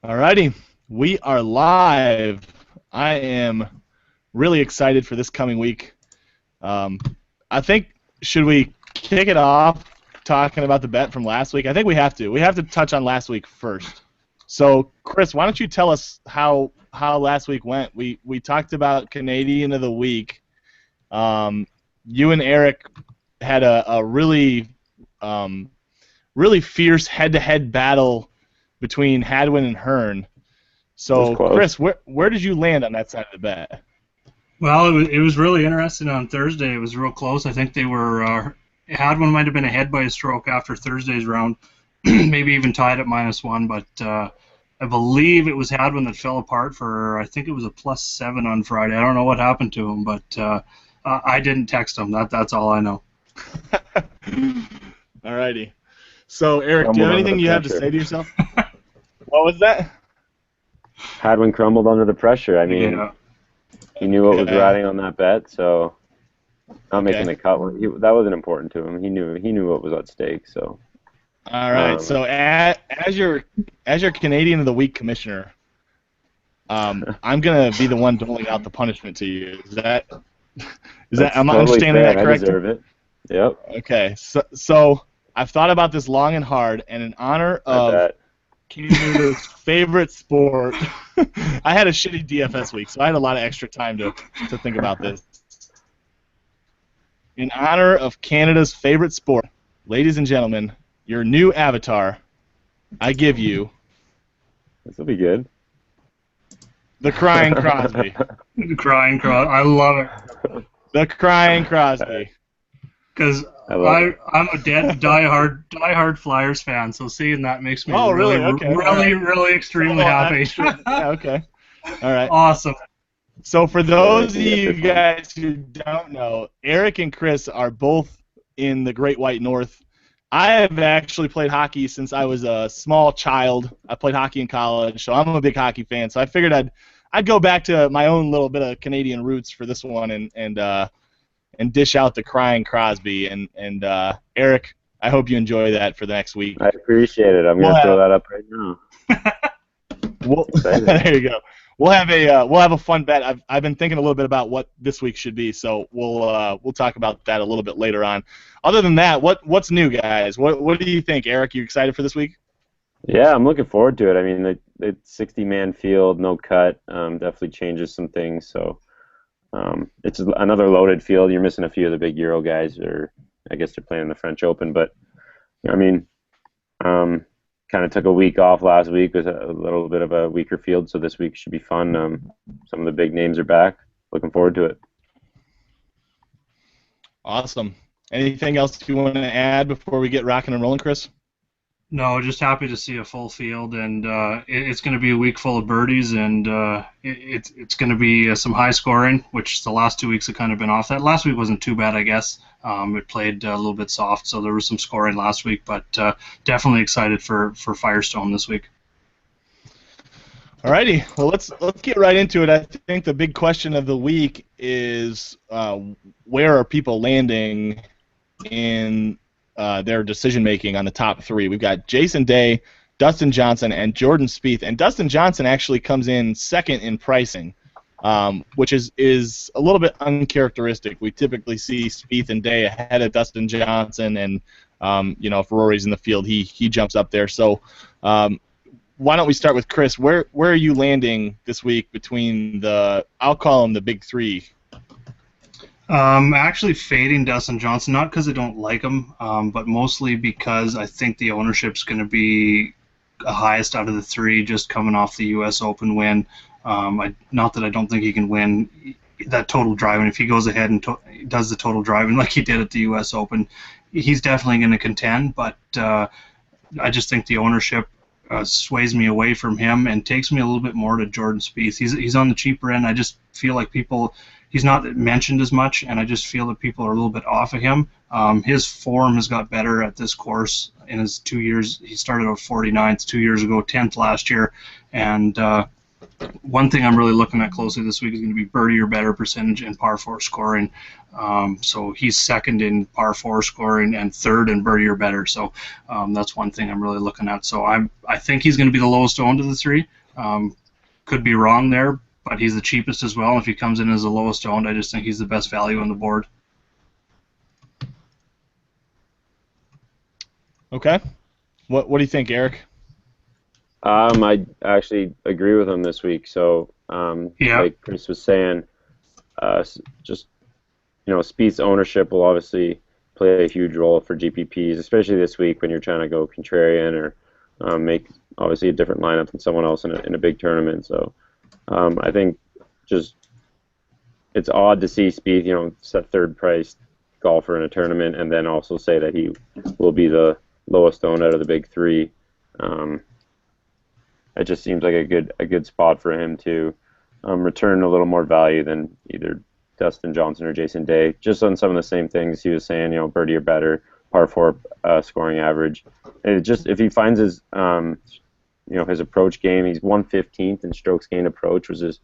Alrighty, we are live. I am really excited for this coming week. I think, should we kick it off talking about the bet from last week? I think we have to. We have to touch on last week first. So, Chris, why don't you tell us how last week went? We talked about Canadian of the Week. You and Eric had a really fierce head-to-head battle between Hadwin and Hearn. So, Chris, where did you land on that side of the bet? Well, it was really interesting on Thursday. It was real close. I think they were Hadwin might have been ahead by a stroke after Thursday's round, maybe even tied at -1. But I believe it was Hadwin that fell apart for, I think it was a +7 on Friday. I don't know what happened to him, but I didn't text him. That's all I know. Alrighty. So, Eric, do you have anything you have to say to yourself? What was that? Hadwin crumbled under the pressure. I mean, yeah. He knew what was riding on that bet, so not making the cut. That wasn't important to him. He knew what was at stake. So. All right. So as your Canadian of the Week commissioner, I'm gonna be the one doling out the punishment to you. Is that am I understanding that correctly? I deserve it. Yep. Okay. So I've thought about this long and hard, and in honor of Canada's favorite sport, I had a shitty DFS week, so I had a lot of extra time to think about this. In honor of Canada's favorite sport, ladies and gentlemen, your new avatar, I give you... This will be good. The Crying Crosby. The Crying Crosby. I love it. The Crying Crosby. Because I'm a diehard Flyers fan, so seeing that makes me really extremely happy. Yeah, okay. All right. Awesome. So for those of you guys who don't know, Eric and Chris are both in the Great White North. I have actually played hockey since I was a small child. I played hockey in college, so I'm a big hockey fan. So I figured I'd go back to my own little bit of Canadian roots for this one and dish out the Crying Crosby. And Eric, I hope you enjoy that for the next week. I appreciate it. I'm going to throw that up right now. There you go. We'll have a fun bet. I've been thinking a little bit about what this week should be, so we'll talk about that a little bit later on. Other than that, what's new, guys? What do you think, Eric? You excited for this week? Yeah, I'm looking forward to it. I mean, the 60-man field, no cut, definitely changes some things. So. It's another loaded field. You're missing a few of the big Euro guys, or I guess they're playing the French Open. But I mean, kind of took a week off last week with a little bit of a weaker field, so this week should be fun. Some of the big names are back. Looking forward to it. Awesome. Anything else you want to add before we get rocking and rolling, Chris? No, just happy to see a full field, and it's going to be a week full of birdies, and it's going to be some high scoring, which the last 2 weeks have kind of been off that. Last week wasn't too bad, I guess. It played a little bit soft, so there was some scoring last week, but definitely excited for Firestone this week. Alrighty, well let's get right into it. I think the big question of the week is where are people landing in their decision-making on the top three. We've got Jason Day, Dustin Johnson, and Jordan Spieth. And Dustin Johnson actually comes in second in pricing, which is a little bit uncharacteristic. We typically see Spieth and Day ahead of Dustin Johnson, and if Rory's in the field, he jumps up there. So why don't we start with Chris? Where are you landing this week between I'll call them the big three? Actually fading Dustin Johnson, not because I don't like him, but mostly because I think the ownership's going to be the highest out of the three, just coming off the U.S. Open win. Not that I don't think he can win that total driving. If he goes ahead and does the total driving like he did at the U.S. Open, he's definitely going to contend, but I just think the ownership sways me away from him and takes me a little bit more to Jordan Spieth. He's on the cheaper end. I just feel like he's not mentioned as much, and I just feel that people are a little bit off of him. His form has got better at this course in his 2 years. He started out 49th 2 years ago, 10th last year, and one thing I'm really looking at closely this week is going to be birdie or better percentage and par 4 scoring. So he's second in par 4 scoring and third in birdie or better. So that's one thing I'm really looking at. So I think he's going to be the lowest owned of the three. Could be wrong there, but he's the cheapest as well. And if he comes in as the lowest owned, I just think he's the best value on the board. Okay. What do you think, Eric? I actually agree with him this week. So, Yeah. like Chris was saying, just Spieth's ownership will obviously play a huge role for GPPs, especially this week when you're trying to go contrarian or make obviously a different lineup than someone else in a big tournament. So, I think just it's odd to see Spieth, set third priced golfer in a tournament, and then also say that he will be the lowest owned out of the big three. It just seems like a good spot for him to return a little more value than either Dustin Johnson or Jason Day, just on some of the same things he was saying. Birdie or better, par 4 scoring average. And if he finds his his approach game, he's 115th in strokes gained approach, which is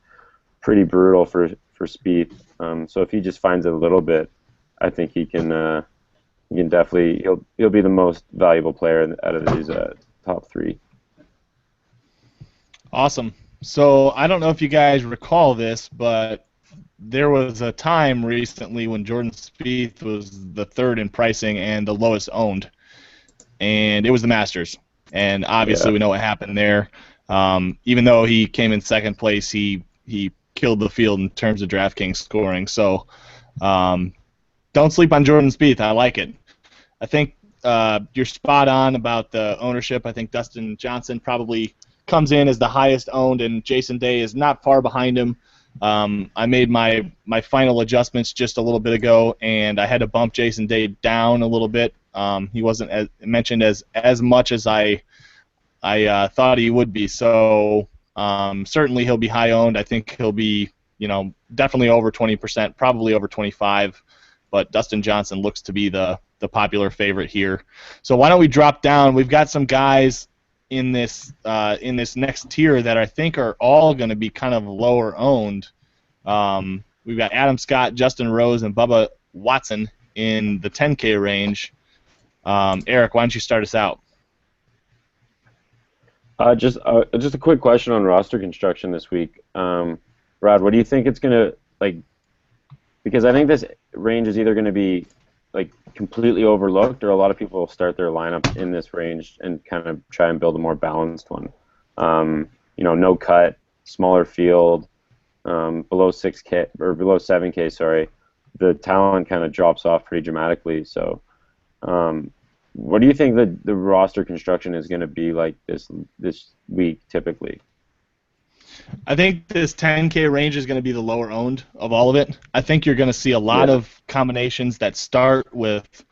pretty brutal for Spieth. So if he just finds it a little bit, I think he can definitely he'll be the most valuable player out of these top three. Awesome. So I don't know if you guys recall this, but there was a time recently when Jordan Spieth was the third in pricing and the lowest owned, and it was the Masters. And obviously we know what happened there. Even though he came in second place, he killed the field in terms of DraftKings scoring. So don't sleep on Jordan Spieth. I like it. I think you're spot on about the ownership. I think Dustin Johnson probably comes in as the highest owned, and Jason Day is not far behind him. I made my final adjustments just a little bit ago, and I had to bump Jason Day down a little bit. He wasn't mentioned as much as I thought he would be. So certainly he'll be high owned. I think he'll be definitely over 20%, probably over 25%. But Dustin Johnson looks to be the popular favorite here. So why don't we drop down? We've got some guys in this next tier that I think are all going to be kind of lower owned. We've got Adam Scott, Justin Rose, and Bubba Watson in the 10K range. Eric, why don't you start us out? Just a quick question on roster construction this week. Brad, what do you think it's going to like? Because I think this range is either going to be like completely overlooked, or a lot of people will start their lineup in this range and kind of try and build a more balanced one. No cut, smaller field, below 6K or below 7K. Sorry, the talent kind of drops off pretty dramatically. So, what do you think the roster construction is going to be like this week typically? I think this 10K range is going to be the lower owned of all of it. I think you're going to see a lot of combinations that start with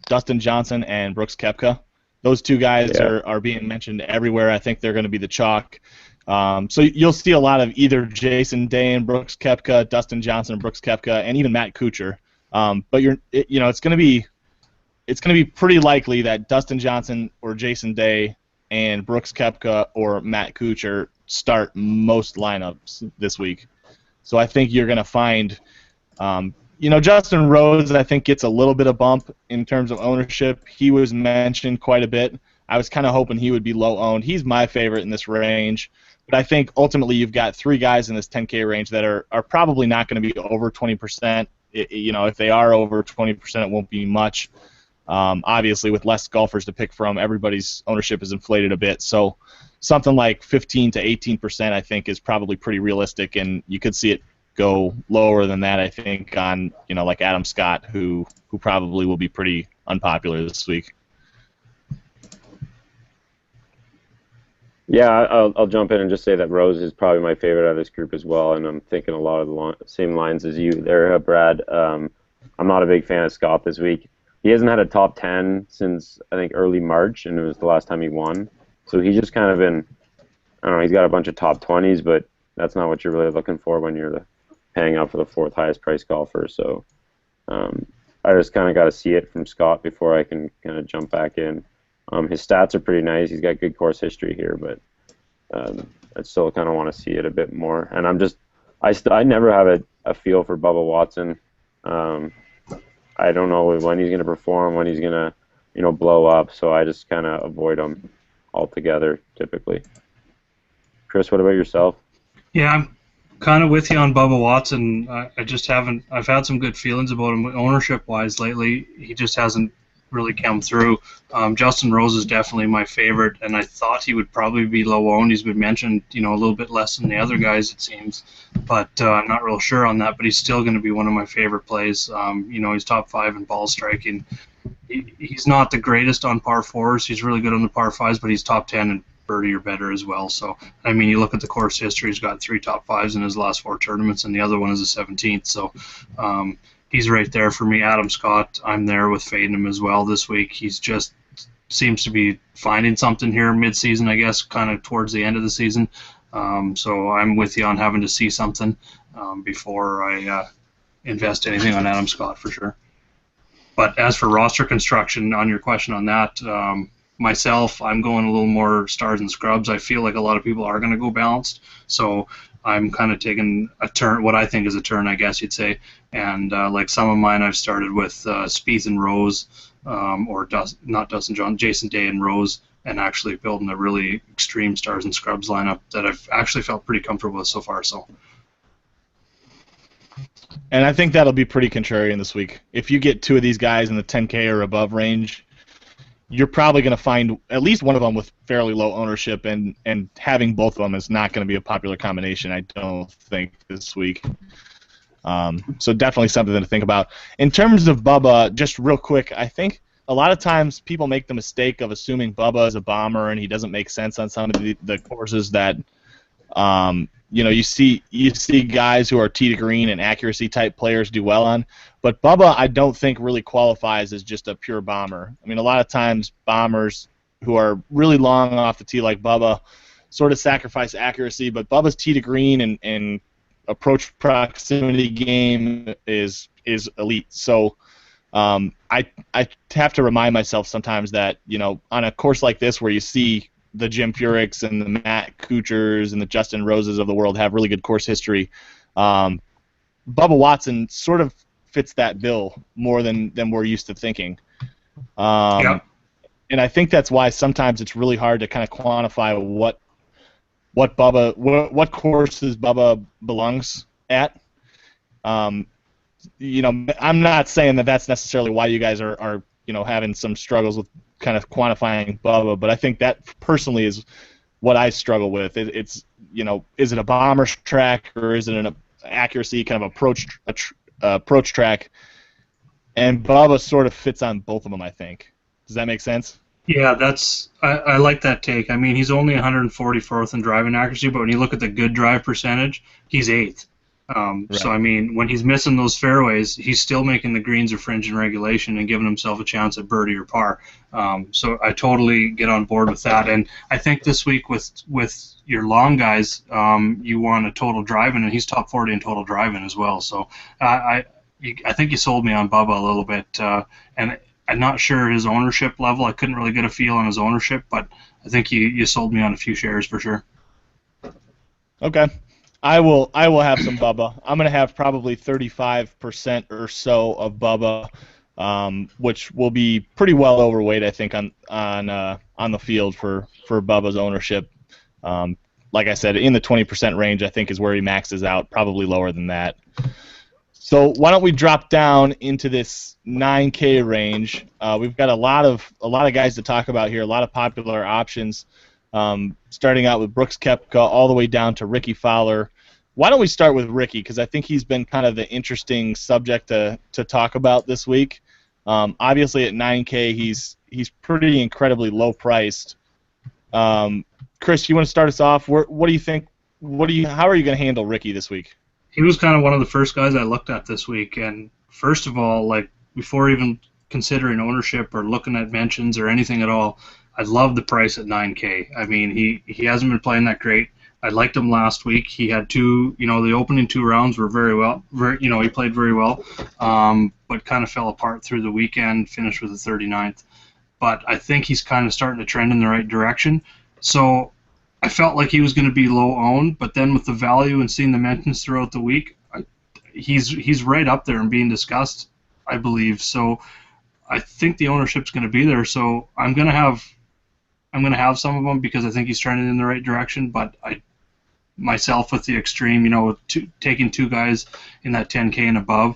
Dustin Johnson and Brooks Koepka. Those two guys are being mentioned everywhere. I think they're going to be the chalk. So you'll see a lot of either Jason Day and Brooks Koepka, Dustin Johnson and Brooks Koepka, and even Matt Kuchar. But it's going to be pretty likely that Dustin Johnson or Jason Day and Brooks Koepka or Matt Kuchar start most lineups this week. So I think you're going to find, Justin Rose, I think, gets a little bit of bump in terms of ownership. He was mentioned quite a bit. I was kind of hoping he would be low owned. He's my favorite in this range. But I think ultimately you've got three guys in this 10K range that are probably not going to be over 20%. If they are over 20%, it won't be much. Obviously, with less golfers to pick from, everybody's ownership is inflated a bit. So something like 15 to 18%, I think, is probably pretty realistic, and you could see it go lower than that, I think, on like Adam Scott, who probably will be pretty unpopular this week. Yeah, I'll jump in and just say that Rose is probably my favorite out of this group as well, and I'm thinking a lot of the same lines as you there, Brad. I'm not a big fan of Scott this week. He hasn't had a top 10 since, I think, early March, and it was the last time he won. So he's just kind of been, I don't know, he's got a bunch of top 20s, but that's not what you're really looking for when you're paying out for the fourth highest priced golfer. So I just kind of got to see it from Scott before I can kind of jump back in. His stats are pretty nice. He's got good course history here, but I still kind of want to see it a bit more. And I never have a feel for Bubba Watson. I don't know when he's going to perform, when he's going to, blow up. So I just kind of avoid him altogether, typically. Chris, what about yourself? Yeah, I'm kind of with you on Bubba Watson. I just haven't. I've had some good feelings about him ownership-wise lately. He just hasn't really come through. Justin Rose is definitely my favorite, and I thought he would probably be low-owned. He's been mentioned, a little bit less than the other guys, it seems, but I'm not real sure on that. But he's still going to be one of my favorite plays. He's top 5 in ball striking. He's not the greatest on par 4s. He's really good on the par 5s, but he's top 10 in birdie or better as well. So, I mean, you look at the course history, he's got 3 top 5s in his last 4 tournaments, and the other one is a 17th. So, he's right there for me. Adam Scott, I'm there with fading him as well this week. He's just seems to be finding something here mid-season, I guess, kind of towards the end of the season. So I'm with you on having to see something before I invest anything on Adam Scott for sure. But as for roster construction, on your question on that, myself, I'm going a little more stars and scrubs. I feel like a lot of people are going to go balanced, so I'm kind of taking a turn, what I think is a turn, I guess you'd say. And like some of mine, I've started with Spieth and Rose, not Dustin Johnson, Jason Day and Rose, and actually building a really extreme stars and scrubs lineup that I've actually felt pretty comfortable with so far. So. And I think that'll be pretty contrarian this week. If you get 2 of these guys in the 10K or above range, you're probably going to find at least one of them with fairly low ownership, and having both of them is not going to be a popular combination, I don't think, this week. So definitely something to think about. In terms of Bubba, just real quick, I think a lot of times people make the mistake of assuming Bubba is a bomber and he doesn't make sense on some of the courses that you see guys who are tee to green and accuracy type players do well on, but Bubba I don't think really qualifies as just a pure bomber. I mean, a lot of times bombers who are really long off the tee like Bubba sort of sacrifice accuracy, but Bubba's tee to green and approach proximity game is elite. So I have to remind myself sometimes that on a course like this where you see the Jim Furyk's and the Matt Kuchars and the Justin Roses of the world have really good course history, Bubba Watson sort of fits that bill more than we're used to thinking. Yeah. And I think that's why sometimes it's really hard to kind of quantify what courses Bubba belongs at. I'm not saying that that's necessarily why you guys are having some struggles with kind of quantifying Bubba, but I think that personally is what I struggle with. It's is it a bomber track or is it an accuracy kind of approach track? And Bubba sort of fits on both of them, I think. Does that make sense? Yeah, I like that take. I mean, he's only 144th in driving accuracy, but when you look at the good drive percentage, he's 8th. Right. So, I mean, when he's missing those fairways, he's still making the greens or fringe in regulation and giving himself a chance at birdie or par. So I totally get on board with that. And I think this week with your long guys, you want a total driving, and he's top 40 in total driving as well. So I think you sold me on Bubba a little bit. And I'm not sure his ownership level. I couldn't really get a feel on his ownership, but I think you sold me on a few shares for sure. Okay. I will have some Bubba. I'm going to have probably 35% or so of Bubba, which will be pretty well overweight, I think, on the field for Bubba's ownership. Like I said, in the 20% range, I think is where he maxes out. Probably lower than that. So why don't we drop down into this 9K range? We've got a lot of guys to talk about here. A lot of popular options. Starting out with Brooks Koepka all the way down to Ricky Fowler. Why don't we start with Ricky, because I think he's been kind of the interesting subject to talk about this week. Obviously at 9K he's pretty incredibly low priced. Chris, you want to start us off? What do you think? How are you going to handle Ricky this week? He was kind of one of the first guys I looked at this week, and first of all, like before even considering ownership or looking at mentions or anything at all, I love the price at 9K. I mean, he hasn't been playing that great. I liked him last week. He had the opening 2 rounds were he played very well, but kind of fell apart through the weekend, finished with a 39th. But I think he's kind of starting to trend in the right direction. So I felt like he was going to be low owned, but then with the value and seeing the mentions throughout the week, he's right up there and being discussed, I believe. So I think the ownership's going to be there. So I'm going to have some of them because I think he's trending in the right direction, but myself with the extreme, with taking two guys in that 10K and above.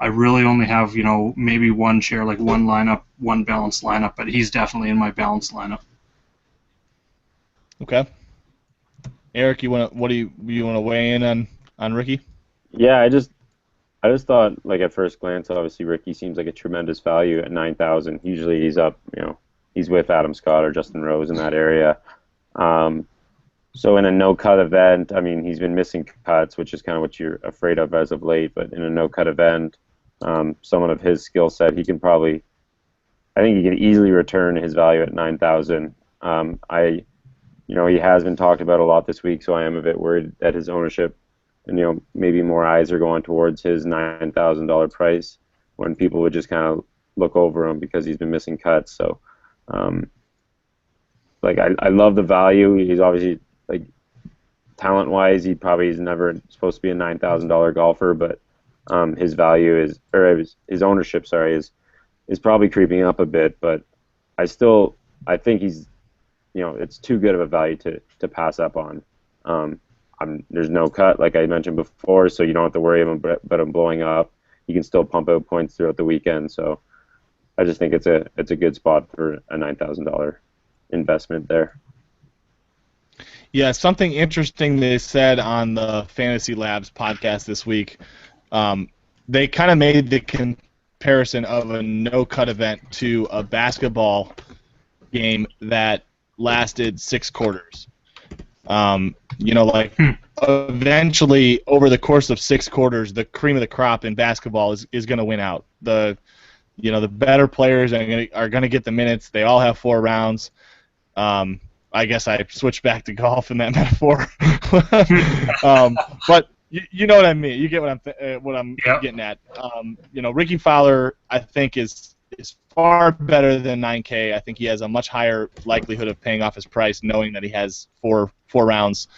I really only have, maybe one share, like one lineup, one balanced lineup, but he's definitely in my balanced lineup. Okay. Eric, you want to weigh in on Ricky? Yeah, I just thought, like, at first glance, obviously Ricky seems like a tremendous value at 9,000. Usually he's up, he's with Adam Scott or Justin Rose in that area. So in a no-cut event, I mean, he's been missing cuts, which is kind of what you're afraid of as of late. But in a no-cut event, someone of his skill set, I think he can easily return his value at 9,000. He has been talked about a lot this week, so I am a bit worried that his ownership, and maybe more eyes are going towards his $9,000 price when people would just kind of look over him because he's been missing cuts. So, I love the value. He's obviously, like, talent-wise, he probably is never supposed to be a $9,000 golfer, but his value his ownership, is probably creeping up a bit. But I think he's, it's too good of a value to pass up on. There's no cut, like I mentioned before, so you don't have to worry about him blowing up. You can still pump out points throughout the weekend. So I just think it's a good spot for a $9,000 investment there. Yeah, something interesting they said on the Fantasy Labs podcast this week. They kind of made the comparison of a no-cut event to a basketball game that lasted 6 quarters. Eventually, over the course of 6 quarters, the cream of the crop in basketball is going to win out. The better players are going to get the minutes. They all have 4 rounds. I guess I switched back to golf in that metaphor. But you know what I mean. You get what I'm getting at. Ricky Fowler, I think, is far better than 9K. I think he has a much higher likelihood of paying off his price, knowing that he has four rounds.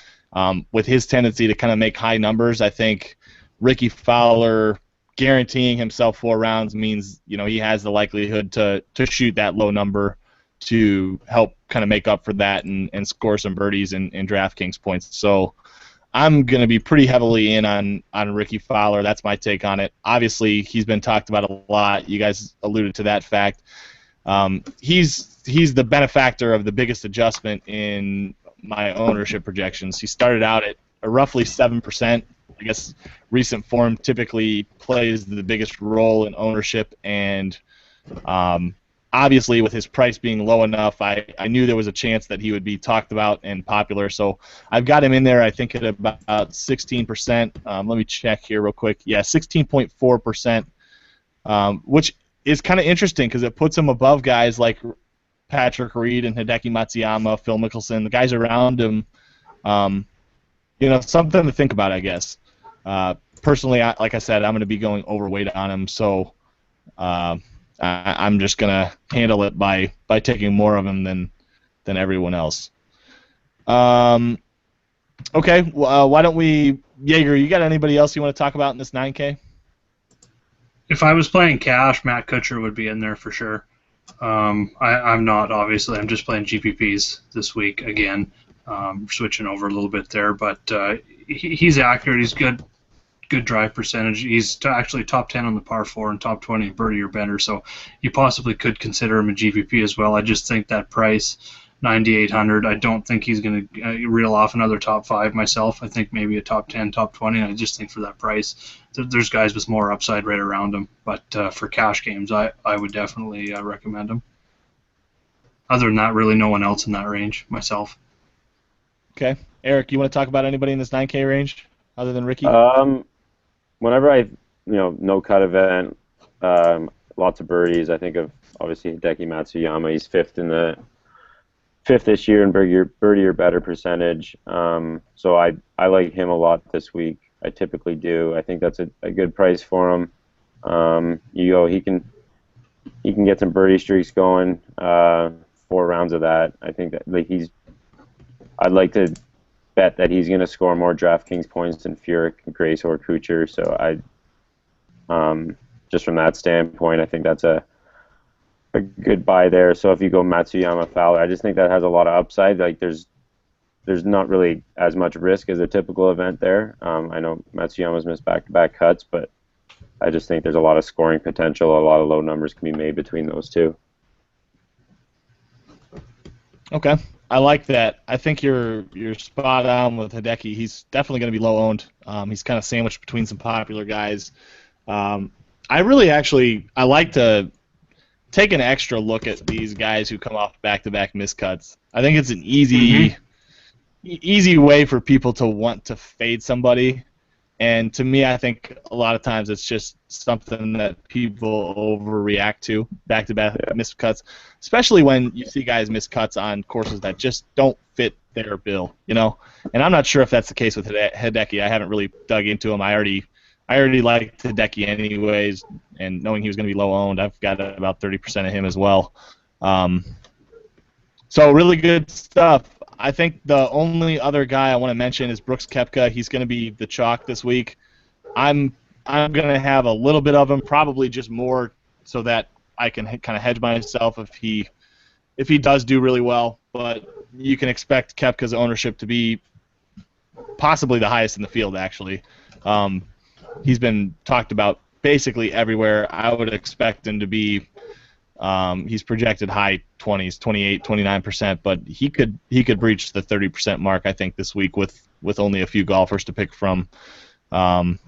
With his tendency to kind of make high numbers, I think Ricky Fowler guaranteeing himself 4 rounds means he has the likelihood to shoot that low number to help kind of make up for that and score some birdies and DraftKings points. So I'm going to be pretty heavily in on Ricky Fowler. That's my take on it. Obviously, he's been talked about a lot. You guys alluded to that fact. He's the benefactor of the biggest adjustment in my ownership projections. He started out at roughly 7%. I guess recent form typically plays the biggest role in ownership, and obviously with his price being low enough, I knew there was a chance that he would be talked about and popular. So I've got him in there, I think, at about 16%. Let me check here real quick. Yeah, 16.4%, which is kind of interesting because it puts him above guys like Patrick Reed and Hideki Matsuyama, Phil Mickelson, the guys around him. Something to think about, I guess. Personally, like I said, I'm going to be going overweight on him, so I'm just going to handle it by taking more of him than everyone else. Okay, why don't we, Jaeger, you got anybody else you want to talk about in this 9K? If I was playing cash, Matt Kuchar would be in there for sure. I'm not, obviously. I'm just playing GPPs this week again, switching over a little bit there. But he's accurate. He's good drive percentage. He's actually top 10 on the par 4 and top 20 birdie or better. So you possibly could consider him a GPP as well. I just think that price, 9,800, I don't think he's going to reel off another top 5 myself. I think maybe a top 10, top 20. And I just think for that price, there's guys with more upside right around him. But for cash games, I would definitely recommend him. Other than that, really no one else in that range myself. Okay. Eric, you want to talk about anybody in this 9K range other than Ricky? Whenever I, no cut event, lots of birdies, I think of obviously Hideki Matsuyama. He's fifth this year in birdie or better percentage. So I like him a lot this week. I typically do. I think that's a good price for him. He can get some birdie streaks going. 4 rounds of that. I think that I'd like to bet that he's going to score more DraftKings points than Furyk, Grace, or Kuchar. So just from that standpoint, I think that's a good buy there. So if you go Matsuyama, Fowler, I just think that has a lot of upside. Like there's there's not really as much risk as a typical event there. I know Matsuyama's missed back-to-back cuts, but I just think there's a lot of scoring potential. A lot of low numbers can be made between those two. Okay, I like that. I think you're spot on with Hideki. He's definitely going to be low owned. He's kind of sandwiched between some popular guys. I like to take an extra look at these guys who come off back-to-back miscuts. I think it's an easy way for people to want to fade somebody. And to me, I think a lot of times it's just something that people overreact to, back-to-back miscuts, especially when you see guys miss cuts on courses that just don't fit their bill, you know. And I'm not sure if that's the case with Hideki. I haven't really dug into him. I already liked Hideki anyways, and knowing he was going to be low-owned, I've got about 30% of him as well. So really good stuff. I think the only other guy I want to mention is Brooks Koepka. He's going to be the chalk this week. I'm going to have a little bit of him, probably just more, so that I can kind of hedge myself if he does do really well. But you can expect Koepka's ownership to be possibly the highest in the field, actually. He's been talked about basically everywhere. I would expect him to be. He's projected high 20s, 28, 29%, but he could breach the 30% mark, I think, this week with only a few golfers to pick from. And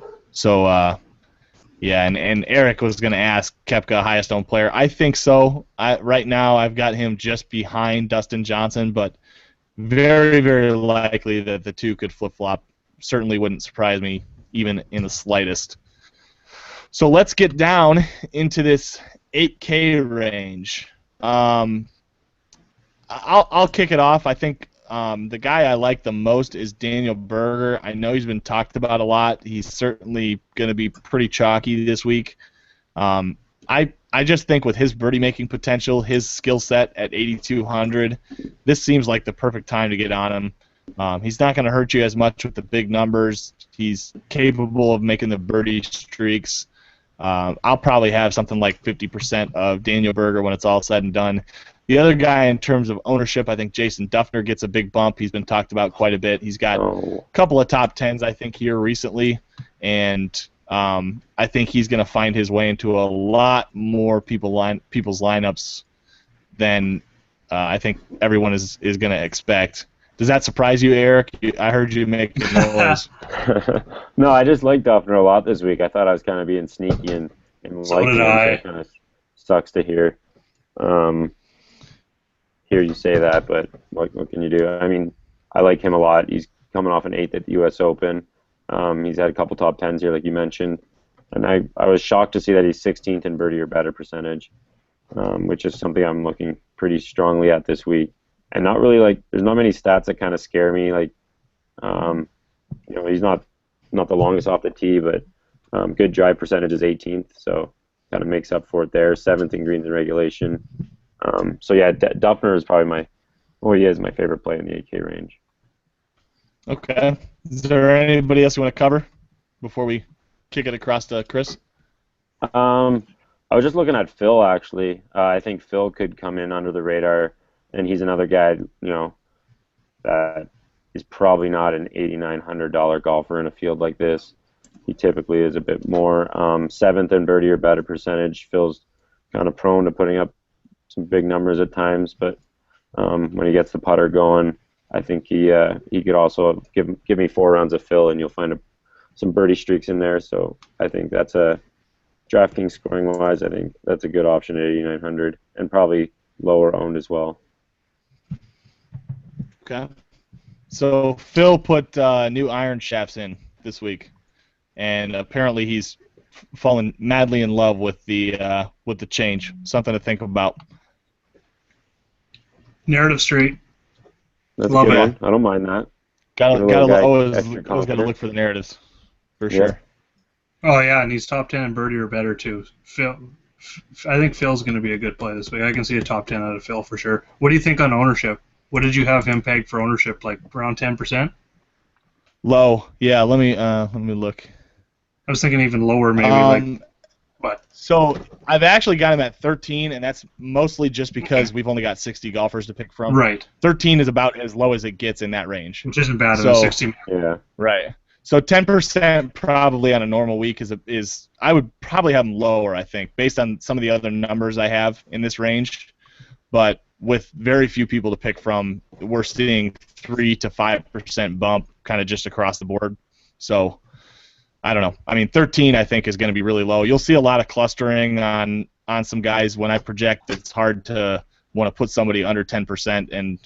Eric was going to ask Koepka highest owned player. I think so. Right now I've got him just behind Dustin Johnson, but very, very likely that the two could flip-flop. Certainly wouldn't surprise me even in the slightest. So let's get down into this 8K range. I'll kick it off. I think the guy I like the most is Daniel Berger. I know he's been talked about a lot. He's certainly going to be pretty chalky this week. I just think with his birdie making potential, his skill set at 8,200, this seems like the perfect time to get on him. He's not going to hurt you as much with the big numbers. He's capable of making the birdie streaks. I'll probably have something like 50% of Daniel Berger when it's all said and done. The other guy in terms of ownership, I think Jason Duffner gets a big bump. He's been talked about quite a bit. He's got a couple of top 10s, I think, here recently, and I think he's going to find his way into a lot more people's lineups than I think everyone is going to expect. Does that surprise you, Eric? I heard you make the noise. No, I just like Duffner a lot this week. I thought I was kind of being sneaky and So liking did him. I. So it kind of sucks to hear you say that, but what can you do? I mean, I like him a lot. He's coming off an 8th at the U.S. Open. He's had a couple top 10s here, like you mentioned. And I was shocked to see that he's 16th in birdie or better percentage, which is something I'm looking pretty strongly at this week. And not really there's not many stats that kind of scare me. He's not the longest off the tee, but good drive percentage is 18th, so kind of makes up for it there. 7th in greens and regulation. Duffner is probably he is my favorite play in the 8K range. Okay. Is there anybody else you want to cover before we kick it across to Chris? I was just looking at Phil, actually. I think Phil could come in under the radar. And he's another guy, that is probably not an $8,900 golfer in a field like this. He typically is a bit more. 7th in birdie or better percentage. Phil's kind of prone to putting up some big numbers at times, but when he gets the putter going, I think he could also give me 4 rounds of Phil, and you'll find some birdie streaks in there. So I think that's a DraftKings scoring wise. I think that's a good option at 8,900, and probably lower owned as well. Okay. So Phil put new iron shafts in this week, and apparently he's fallen madly in love with the change. Something to think about. Narrative Street. That's Love a good it. one. I don't mind that. Always got to look for the narratives, for sure. Oh yeah, and he's top 10 in birdie or better too. I think Phil's going to be a good play this week. I can see a top 10 out of Phil for sure. What do you think on ownership? What did you have him pegged for ownership? Like around 10%? Low. Yeah. Let me look. I was thinking even lower, maybe. But So I've actually got him at 13, and that's mostly just because we've only got 60 golfers to pick from. right, 13 is about as low as it gets in that range. which isn't bad in So- a 60. Yeah. Right. So 10% probably on a normal week is I would probably have them lower, I think, based on some of the other numbers I have in this range. But with very few people to pick from, we're seeing 3 to 5% bump kind of just across the board. So I don't know. I mean, 13 I think is going to be really low. You'll see a lot of clustering on some guys. When I project, it's hard to want to put somebody under 10% and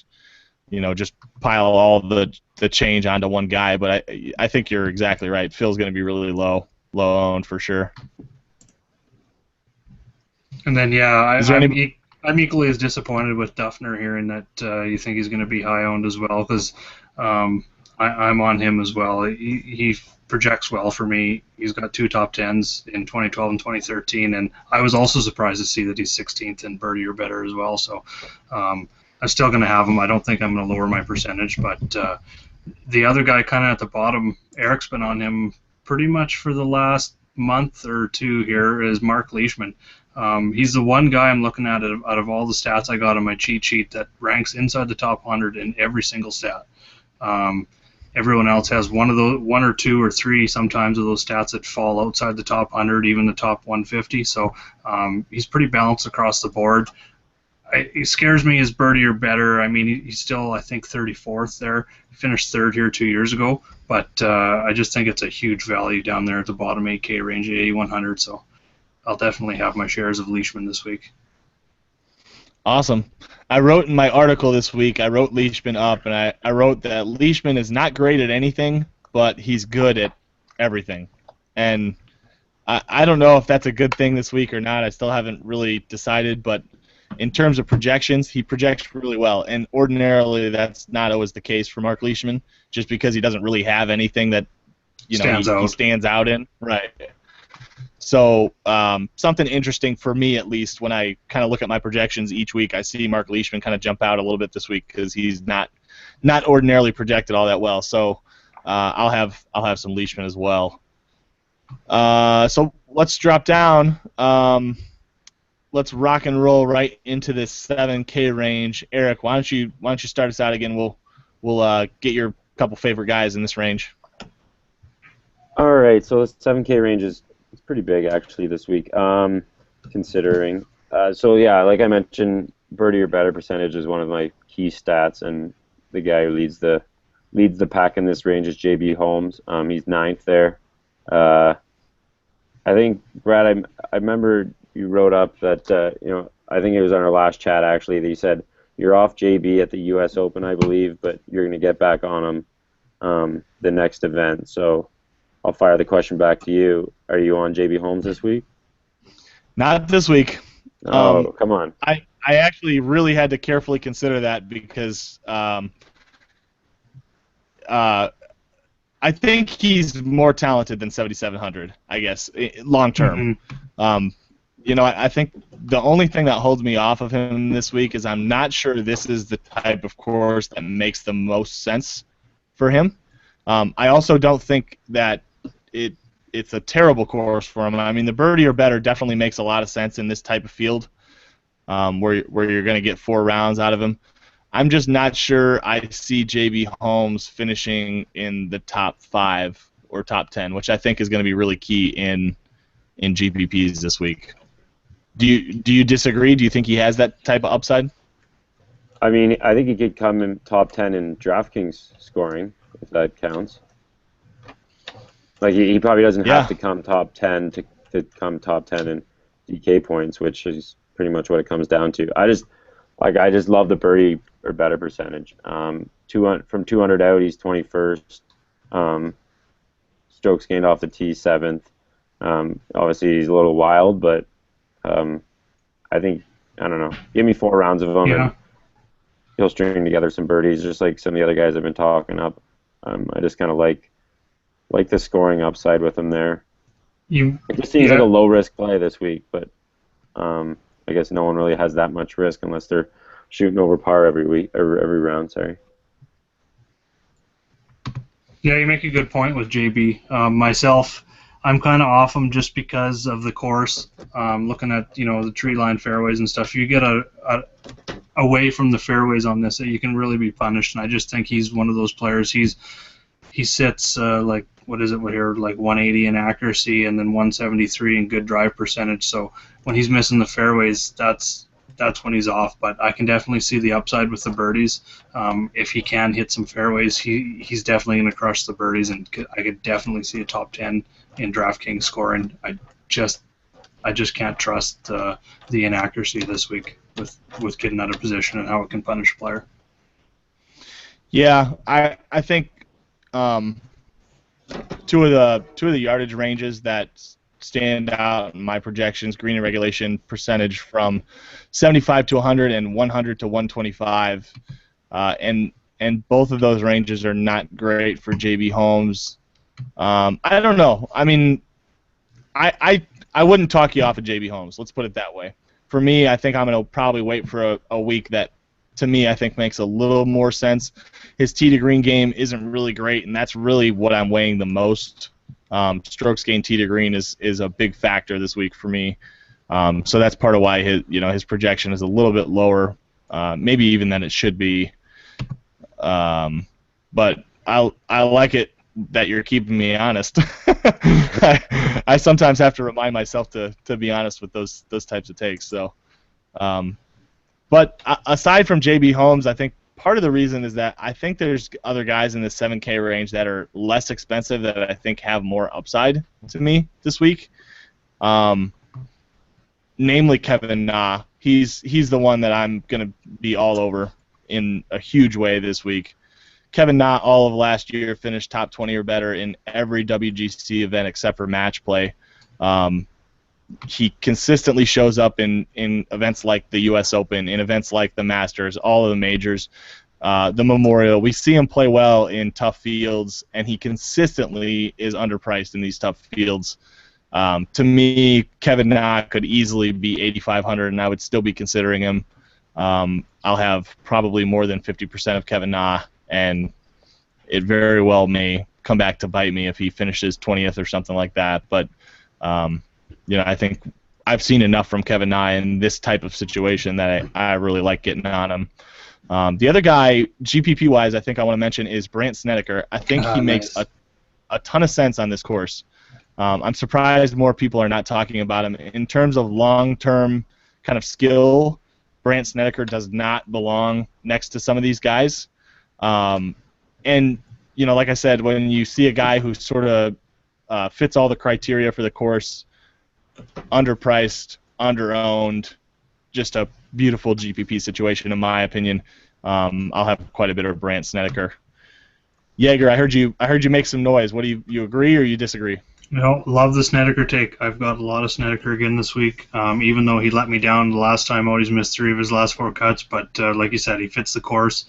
just pile all the change onto one guy. But I think you're exactly right. Phil's going to be really low owned for sure. And then I'm equally as disappointed with Duffner here in that you think he's going to be high owned as well, because I'm on him as well. He projects well for me. He's got 2 top 10s in 2012 and 2013, and I was also surprised to see that he's 16th in birdie or better as well. So I'm still going to have him. I don't think I'm going to lower my percentage, but the other guy kind of at the bottom, Eric's been on him pretty much for the last month or two here, is Mark Leishman. He's the one guy I'm looking at out of all the stats I got on my cheat sheet that ranks inside the top 100 in every single stat. Everyone else has one or two or three sometimes of those stats that fall outside the top 100, even the top 150. So he's pretty balanced across the board. He scares me as birdie or better. I mean, he's still, I think, 34th there. He finished 3rd here 2 years ago. But I just think it's a huge value down there at the bottom 8K range at 8,100. So I'll definitely have my shares of Leishman this week. Awesome. I wrote in my article this week, I wrote Leishman up, and I wrote that Leishman is not great at anything, but he's good at everything. And I don't know if that's a good thing this week or not. I still haven't really decided, but in terms of projections, he projects really well. And ordinarily, that's not always the case for Mark Leishman, just because he doesn't really have anything that he stands out in. Right. So something interesting for me, at least, when I kind of look at my projections each week, I see Mark Leishman kind of jump out a little bit this week because he's not ordinarily projected all that well. So I'll have some Leishman as well. So let's drop down. Let's rock and roll right into this 7K range. Eric, why don't you start us out again? We'll get your couple favorite guys in this range. All right, so this 7K range is pretty big actually this week, considering. So yeah, like I mentioned, birdie or better percentage is one of my key stats, and the guy who leads the pack in this range is JB Holmes. He's 9th there. I think, Brad, I remember you wrote up that I think it was on our last chat actually that you said you're off JB at the U.S. Open, I believe, but you're going to get back on him the next event. So I'll fire the question back to you. Are you on JB Holmes this week? Not this week. Oh, come on. I actually really had to carefully consider that because I think he's more talented than 7,700, I guess, long term. Mm-hmm. I think the only thing that holds me off of him this week is I'm not sure this is the type of course that makes the most sense for him. I also don't think that it's a terrible course for him. I mean, the birdie or better definitely makes a lot of sense in this type of field, where you're going to get 4 rounds out of him. I'm just not sure I see JB Holmes finishing in the top 5 or top 10, which I think is going to be really key in GPPs this week. Do you disagree? Do you think he has that type of upside? I mean, I think he could come in top 10 in DraftKings scoring, if that counts. Like he probably doesn't have to come top 10 to come top 10 in DK points, which is pretty much what it comes down to. I just love the birdie or better percentage. 200 from 200 out, he's 21st. Strokes gained off the tee, 7th. Obviously, he's a little wild, but I think, I don't know. Give me 4 rounds of him, and he'll string together some birdies, just like some of the other guys I've been talking up. I just kind of like the scoring upside with him there. It just seems like a low-risk play this week, but I guess no one really has that much risk unless they're shooting over par every week or every round. Sorry. Yeah, you make a good point with JB. Myself, I'm kind of off him just because of the course. Looking at the tree line fairways and stuff, you get away from the fairways on this, you can really be punished. And I just think he's one of those players. He sits like what is it here, like 180 in accuracy and then 173 in good drive percentage. So when he's missing the fairways, that's when he's off. But I can definitely see the upside with the birdies. If he can hit some fairways, he's definitely going to crush the birdies, and I could definitely see a top 10 in DraftKings scoring. I just can't trust the inaccuracy this week with getting out of position and how it can punish a player. Yeah, I think two of the yardage ranges that stand out in my projections: green and regulation percentage from 75 to 100 and 100 to 125, and both of those ranges are not great for JB Holmes. I don't know. I mean, I wouldn't talk you off of JB Holmes. Let's put it that way. For me, I think I'm going to probably wait for a week that, to me, I think makes a little more sense. His tee to green game isn't really great, and that's really what I'm weighing the most. Strokes gained tee to green is a big factor this week for me. So that's part of why his projection is a little bit lower, maybe even than it should be. But I like it that you're keeping me honest. I sometimes have to remind myself to be honest with those types of takes. So, but aside from JB Holmes, I think part of the reason is that I think there's other guys in the 7K range that are less expensive that I think have more upside to me this week. Namely Kevin Na. He's the one that I'm going to be all over in a huge way this week. Kevin Na, all of last year, finished top 20 or better in every WGC event except for match play. He consistently shows up in events like the U.S. Open, in events like the Masters, all of the majors, the Memorial. We see him play well in tough fields, and he consistently is underpriced in these tough fields. To me, Kevin Na could easily be 8,500, and I would still be considering him. I'll have probably more than 50% of Kevin Na, and it very well may come back to bite me if he finishes 20th or something like that. But I think I've seen enough from Kevin Na in this type of situation that I really like getting on him. The other guy, GPP-wise, I think I want to mention is Brandt Snedeker. I think he makes a ton of sense on this course. I'm surprised more people are not talking about him. In terms of long-term kind of skill, Brandt Snedeker does not belong next to some of these guys. And, like I said, when you see a guy who sort of fits all the criteria for the course, underpriced, underowned, just a beautiful GPP situation in my opinion, I'll have quite a bit of Brandt Snedeker. Jaeger, I heard you make some noise. What do you agree or you disagree? Love the Snedeker take. I've got a lot of Snedeker again this week, even though he let me down the last time out. He's missed 3 of his last 4 cuts, but like you said, he fits the course,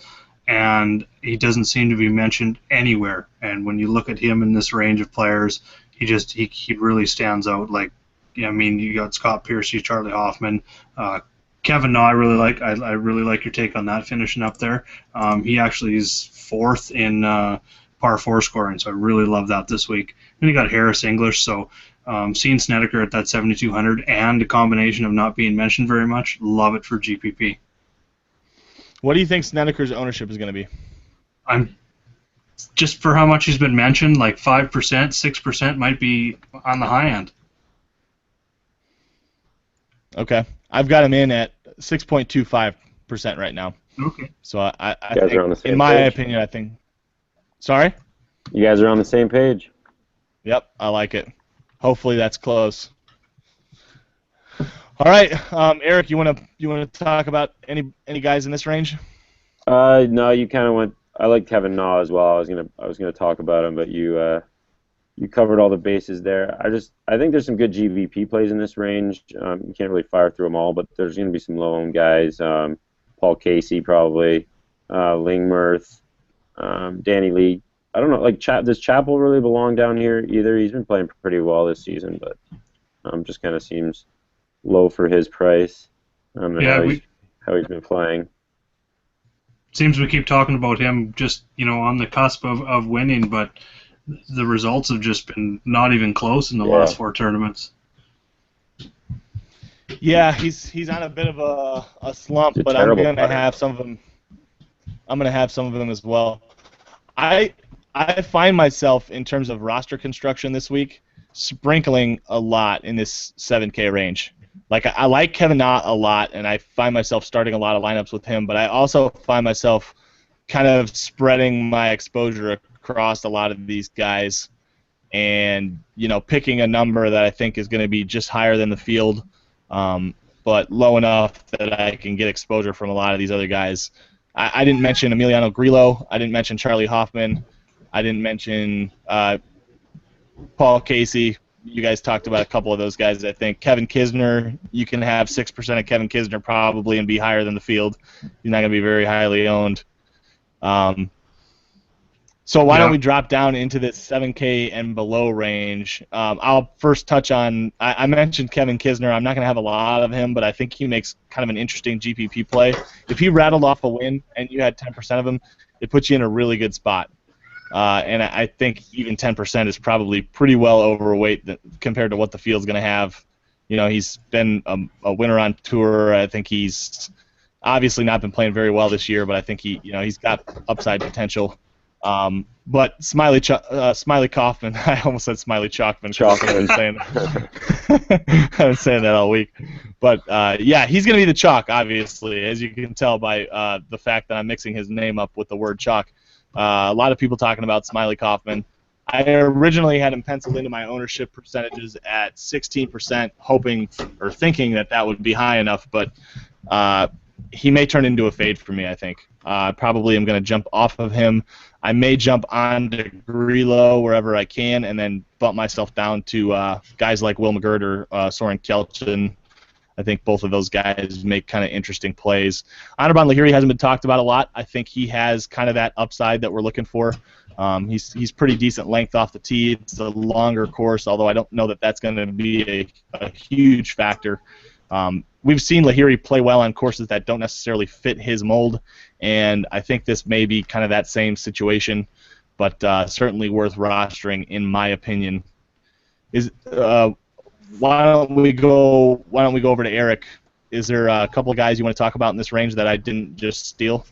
and he doesn't seem to be mentioned anywhere. And when you look at him in this range of players, he really stands out. Like, you got Scott Piercy, Charlie Hoffman, Kevin Na. I really like your take on that, finishing up there. He actually is 4th in par 4 scoring, so I really love that this week. Then you got Harris English, so seeing Snedeker at that 7,200 and a combination of not being mentioned very much, love it for GPP. What do you think Snedeker's ownership is going to be? I'm just for how much he's been mentioned, like 5%, 6% might be on the high end. Okay, I've got him in at 6.25% right now. Okay. So I think, in my opinion, I think. Sorry? You guys are on the same page. Yep, I like it. Hopefully that's close. All right, Eric, you want to talk about any guys in this range? No, you kind of went. I like Kevin Na as well. I was gonna talk about him, but you covered all the bases there. I think there's some good GVP plays in this range. You can't really fire through them all, but there's gonna be some low-owned guys. Paul Casey probably, Lingmerth, Danny Lee. I don't know. Like, does Chappell really belong down here either? He's been playing pretty well this season, but just kind of seems low for his price. How he's been playing. Seems we keep talking about him just on the cusp of winning, but the results have just been not even close in the last 4 tournaments. Yeah, he's on a bit of a slump, but I'm gonna have some of them. I'm gonna have some of them as well. I find myself in terms of roster construction this week sprinkling a lot in this 7K range. Like I like Kevin Na a lot, and I find myself starting a lot of lineups with him. But I also find myself kind of spreading my exposure across a lot of these guys, and picking a number that I think is going to be just higher than the field, but low enough that I can get exposure from a lot of these other guys. I didn't mention Emiliano Grillo. I didn't mention Charlie Hoffman. I didn't mention Paul Casey. You guys talked about a couple of those guys. I think Kevin Kisner, you can have 6% of Kevin Kisner probably and be higher than the field. He's not going to be very highly owned. So why don't we drop down into this 7K and below range? I'll first touch on, I mentioned Kevin Kisner. I'm not going to have a lot of him, but I think he makes kind of an interesting GPP play. If he rattled off a win and you had 10% of him, it puts you in a really good spot. And I think even 10% is probably pretty well overweight compared to what the field's going to have. He's been a winner on tour. I think he's obviously not been playing very well this year, but I think he's got upside potential. But Smiley Kaufman, I almost said Smiley Chalkman. I've been saying that all week. But he's going to be the chalk, obviously, as you can tell by the fact that I'm mixing his name up with the word chalk. A lot of people talking about Smiley Kaufman. I originally had him penciled into my ownership percentages at 16%, hoping or thinking that would be high enough, but he may turn into a fade for me, I think. Probably I'm going to jump off of him. I may jump on to Grillo wherever I can and then bump myself down to guys like Will McGirt or Soren Kjeldsen. I think both of those guys make kind of interesting plays. Anirban Lahiri hasn't been talked about a lot. I think he has kind of that upside that we're looking for. He's pretty decent length off the tee. It's a longer course, although I don't know that that's going to be a huge factor. We've seen Lahiri play well on courses that don't necessarily fit his mold, and I think this may be kind of that same situation, but certainly worth rostering in my opinion. Why don't we go over to Eric? Is there a couple of guys you want to talk about in this range that I didn't just steal?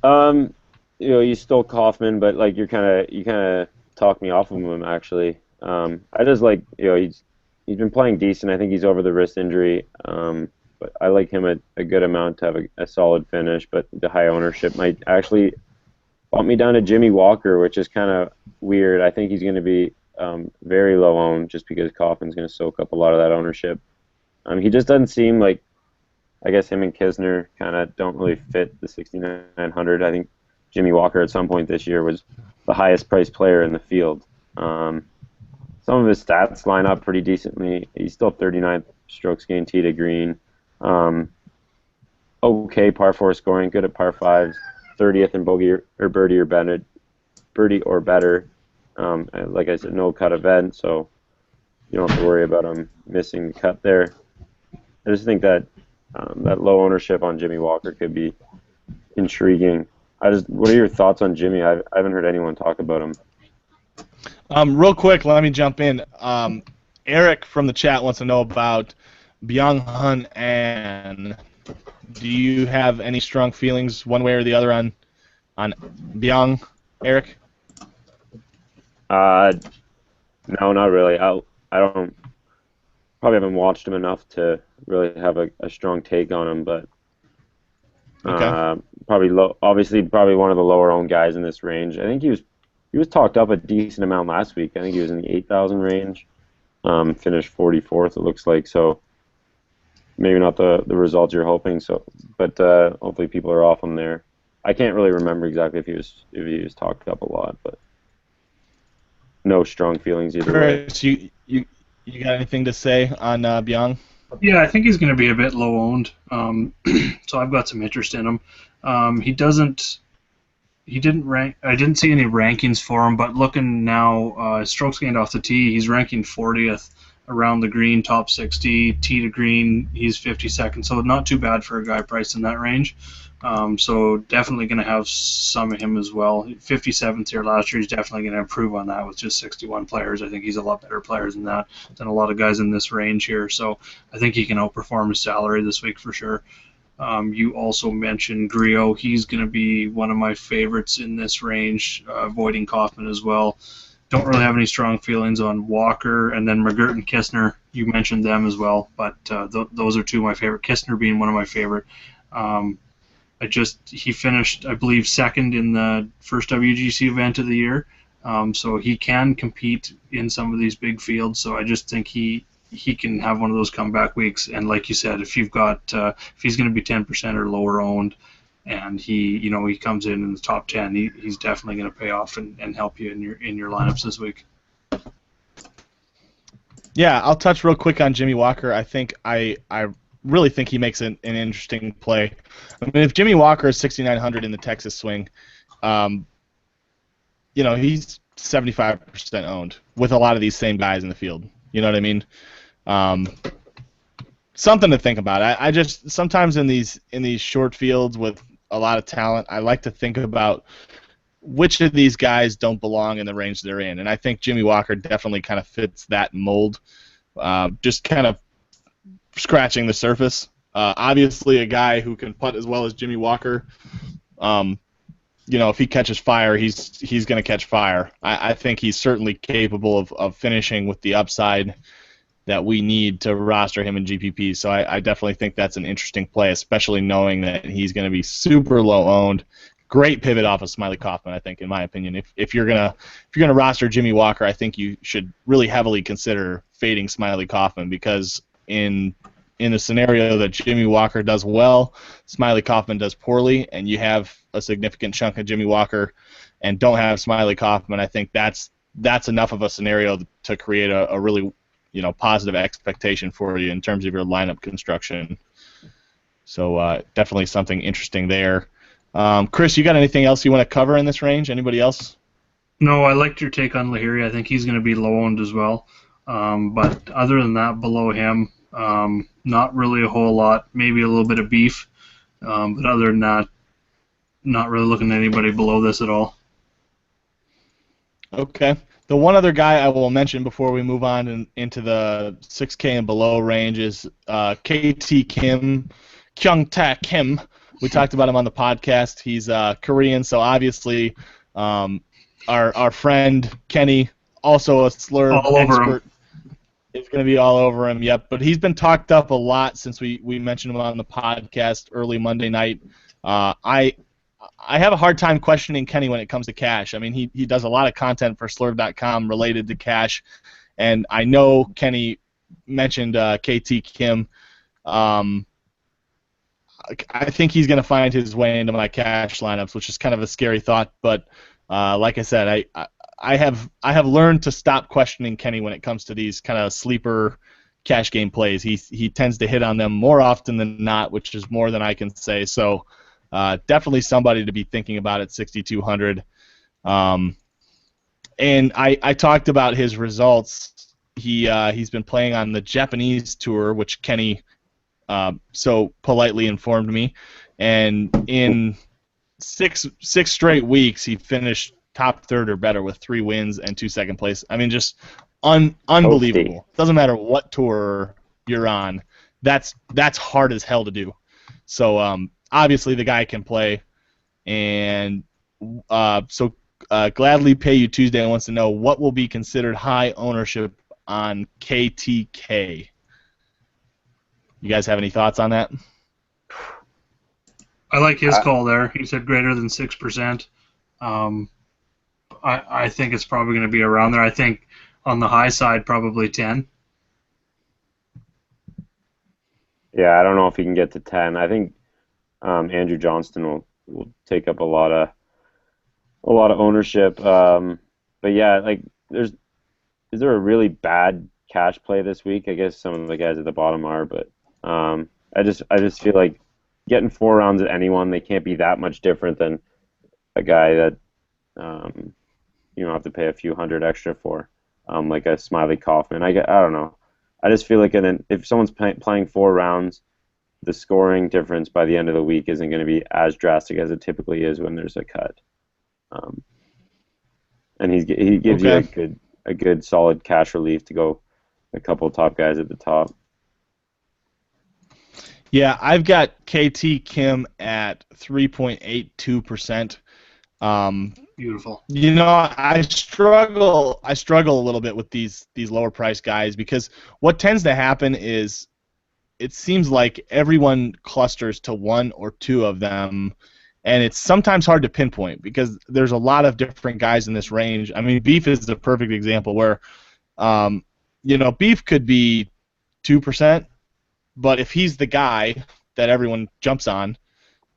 You stole Kaufman, but like you kind of talked me off of him actually. I just like he's been playing decent. I think he's over the wrist injury, but I like him a good amount to have a solid finish. But the high ownership might actually bump me down to Jimmy Walker, which is kind of weird. I think he's going to be very low owned just because Kaufman's going to soak up a lot of that ownership. He just doesn't seem like, I guess him and Kisner kind of don't really fit the 6,900. I think Jimmy Walker at some point this year was the highest priced player in the field. Some of his stats line up pretty decently. He's still 39th strokes gained tee to green. Okay par 4 scoring, good at par 5s, 30th in bogey or birdie or better. Like I said, no cut event, so you don't have to worry about him missing the cut there. I just think that that low ownership on Jimmy Walker could be intriguing. What are your thoughts on Jimmy? I haven't heard anyone talk about him. Real quick, let me jump in. Eric from the chat wants to know about Byung-Hun An. Do you have any strong feelings one way or the other on Byung, Eric? No, not really. I don't probably haven't watched him enough to really have a strong take on him, but okay. Obviously probably one of the lower owned guys in this range. I think he was talked up a decent amount last week. I think he was in the 8,000 range. Finished 44th, it looks like. So maybe not the results you're hoping. So, but hopefully people are off him there. I can't really remember exactly if he was talked up a lot, but no strong feelings either way. So you got anything to say on Byung? Yeah, I think he's going to be a bit low owned. So I've got some interest in him. He didn't rank. I didn't see any rankings for him, but looking now, strokes gained off the tee, he's ranking 40th. around the green, top 60, tee to green, he's 52nd. So not too bad for a guy priced in that range. So definitely going to have some of him as well. 57th here last year. He's definitely going to improve on that with just 61 players. I think he's a lot better player than that, than a lot of guys in this range here. So I think he can outperform his salary this week for sure. You also mentioned Griot. He's going to be one of my favorites in this range, avoiding Kaufman as well. Don't really have any strong feelings on Walker, and then McGirt and Kistner. You mentioned them as well, but those are two of my favorite. Kistner being one of my favorite. He finished, I believe, second in the first WGC event of the year, so he can compete in some of these big fields. So I just think he can have one of those comeback weeks. And like you said, if he's going to be 10% or lower owned, and he comes in the top 10, he's definitely going to pay off and help you in your lineups this week. Yeah, I'll touch real quick on Jimmy Walker. I think I really think he makes an interesting play. I mean, if Jimmy Walker is 6,900 in the Texas swing, he's 75% owned with a lot of these same guys in the field. You know what I mean? Something to think about. I just sometimes in these short fields with a lot of talent, I like to think about which of these guys don't belong in the range they're in, and I think Jimmy Walker definitely kind of fits that mold. Just kind of scratching the surface. Obviously, a guy who can putt as well as Jimmy Walker, if he catches fire, he's going to catch fire. I think he's certainly capable of finishing with the upside that we need to roster him in GPP. So I definitely think that's an interesting play, especially knowing that he's going to be super low owned. Great pivot off of Smiley Kaufman, I think, in my opinion. If you're gonna roster Jimmy Walker, I think you should really heavily consider fading Smiley Kaufman, because in the scenario that Jimmy Walker does well, Smiley Kaufman does poorly, and you have a significant chunk of Jimmy Walker and don't have Smiley Kaufman, I think that's enough of a scenario to create a really positive expectation for you in terms of your lineup construction. So definitely something interesting there. Chris, you got anything else you want to cover in this range? Anybody else? No, I liked your take on Lahiri. I think he's going to be low owned as well. But other than that, below him, not really a whole lot. Maybe a little bit of beef. But other than that, not really looking at anybody below this at all. Okay. The one other guy I will mention before we move on into the 6K and below range is KT Kim, Kyung-Ta Kim. We talked about him on the podcast. He's Korean, so obviously our friend Kenny, also a Slurv expert, is going to be all over him. Yep, but he's been talked up a lot since we mentioned him on the podcast early Monday night. I have a hard time questioning Kenny when it comes to cash. I mean, he does a lot of content for Slurv.com related to cash, and I know Kenny mentioned KT Kim. I think he's going to find his way into my cash lineups, which is kind of a scary thought. But like I said, I have learned to stop questioning Kenny when it comes to these kind of sleeper cash game plays. He tends to hit on them more often than not, which is more than I can say. So definitely somebody to be thinking about at 6,200. And I talked about his results. He's been playing on the Japanese tour, which Kenny so politely informed me, and in six straight weeks he finished top third or better with 3 wins and 2 second place. I mean, just unbelievable. Doesn't matter what tour you're on, that's hard as hell to do. So obviously the guy can play, and Gladly Pay You Tuesday wants to know what will be considered high ownership on KTK. You guys have any thoughts on that? I like his call there. He said greater than 6%. I think it's probably going to be around there. I think on the high side, probably 10. Yeah, I don't know if he can get to 10. I think Andrew Johnston will take up a lot of ownership. But yeah, like is there a really bad cash play this week? I guess some of the guys at the bottom are, but I just feel like getting 4 rounds at anyone, they can't be that much different than a guy that you don't have to pay a few hundred extra for, like a Smiley Kaufman. I don't know. I just feel like if someone's playing 4 rounds, the scoring difference by the end of the week isn't going to be as drastic as it typically is when there's a cut. And he gives you a good solid cash relief to go a couple top guys at the top. Yeah, I've got KT Kim at 3.82%. Beautiful. I struggle a little bit with these lower price guys because what tends to happen is it seems like everyone clusters to one or two of them, and it's sometimes hard to pinpoint because there's a lot of different guys in this range. I mean, Beef is the perfect example where, Beef could be 2%, but if he's the guy that everyone jumps on,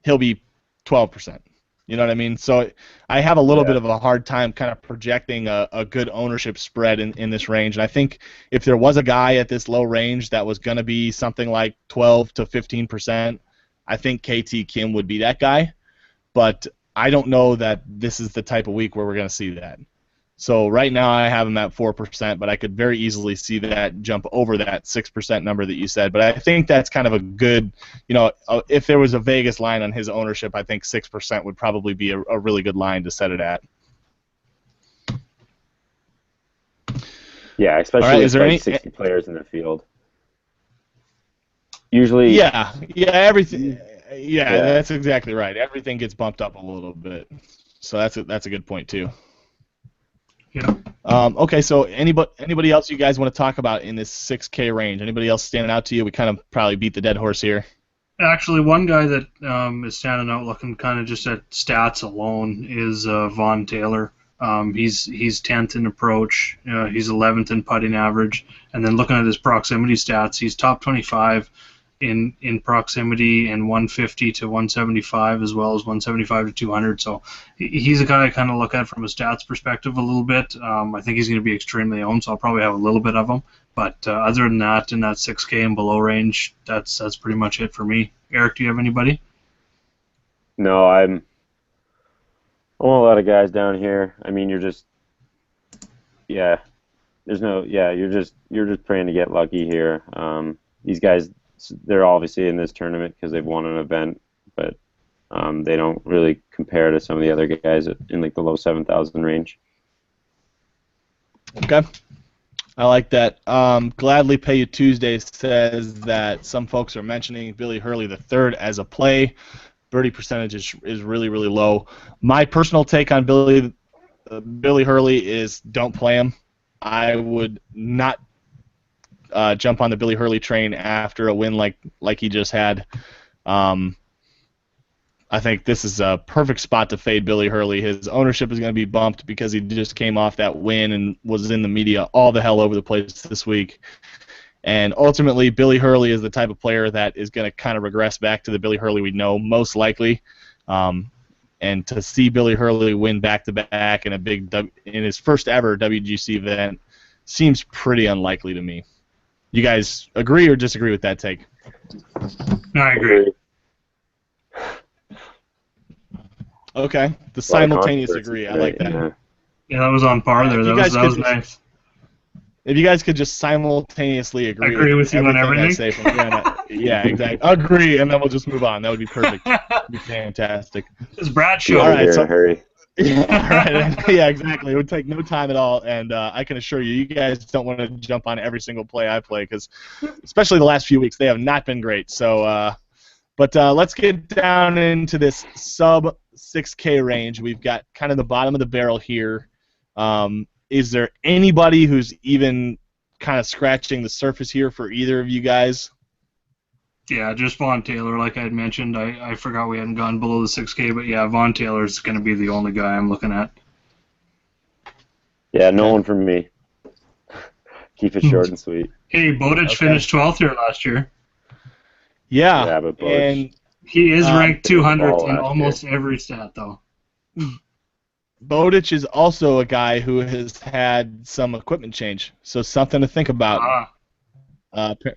he'll be 12%. You know what I mean? So I have a little bit of a hard time kind of projecting a good ownership spread in this range. And I think if there was a guy at this low range that was going to be something like 12 to 15%, I think KT Kim would be that guy. But I don't know that this is the type of week where we're going to see that. So right now I have him at 4%, but I could very easily see that jump over that 6% number that you said. But I think that's kind of a good, if there was a Vegas line on his ownership, I think 6% would probably be a really good line to set it at. Yeah, especially with like 60 players in the field. Usually. Yeah, everything. Yeah, that's exactly right. Everything gets bumped up a little bit. So that's a good point too. Yeah. Okay, so anybody else you guys want to talk about in this 6K range? Anybody else standing out to you? We kind of probably beat the dead horse here. Actually, one guy that is standing out looking kind of just at stats alone is Vaughn Taylor. He's 10th in approach. He's 11th in putting average. And then looking at his proximity stats, he's top 25 in proximity and 150 to 175 as well as 175 to 200. So he's a guy I kind of look at from a stats perspective a little bit. I think he's going to be extremely owned, so I'll probably have a little bit of him. But other than that, in that 6K and below range, that's pretty much it for me. Eric, do you have anybody? No, I want a lot of guys down here. I mean, you're just praying to get lucky here. These guys, they're obviously in this tournament because they've won an event, but they don't really compare to some of the other guys in like the low 7,000 range. Okay. I like that. Gladly Pay You Tuesday says that some folks are mentioning Billy Hurley III as a play. Birdie percentage is really, really low. My personal take on Billy Hurley is don't play him. I would not jump on the Billy Hurley train after a win like he just had. I think this is a perfect spot to fade Billy Hurley. His ownership is going to be bumped because he just came off that win and was in the media all the hell over the place this week. And ultimately, Billy Hurley is the type of player that is going to kind of regress back to the Billy Hurley we know, most likely. And to see Billy Hurley win back-to-back in in his first ever WGC event seems pretty unlikely to me. You guys agree or disagree with that take? I agree. Okay, the simultaneous agree. I like that. Yeah, that was on par there. That was nice. If you guys could just simultaneously agree with you on everything. I say from yeah, exactly. Agree, and then we'll just move on. That would be perfect. That'd be fantastic. It's Brad's show. All right, so hurry. Yeah, right. Yeah, exactly. It would take no time at all, and I can assure you, you guys don't want to jump on every single play I play because, especially the last few weeks, they have not been great. So, but let's get down into this sub 6K range. We've got kind of the bottom of the barrel here. Is there anybody who's even kind of scratching the surface here for either of you guys? Yeah, just Vaughn Taylor, like I had mentioned. I forgot we hadn't gone below the 6K, but yeah, Vaughn Taylor is going to be the only guy I'm looking at. Yeah, no one from me. Keep it short and sweet. Hey, Bowditch finished 12th here last year. Yeah, but and he is ranked 200th in almost every stat, though. Bowditch is also a guy who has had some equipment change, so something to think about.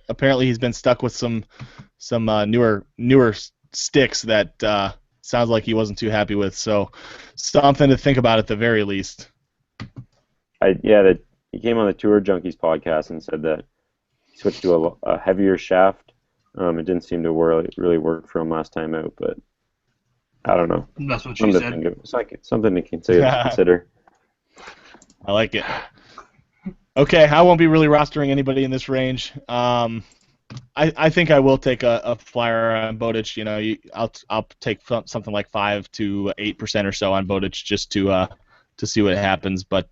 Apparently, he's been stuck with some newer sticks that sounds like he wasn't too happy with. So, something to think about at the very least. He came on the Tour Junkies podcast and said that switched to a heavier shaft. It didn't seem to really work for him last time out, but I don't know. That's what she said. It's like something to consider. I like it. Okay, I won't be really rostering anybody in this range. I think I will take a flyer on Bowditch. You know, I'll take something like 5 to 8% or so on Bowditch just to see what happens. But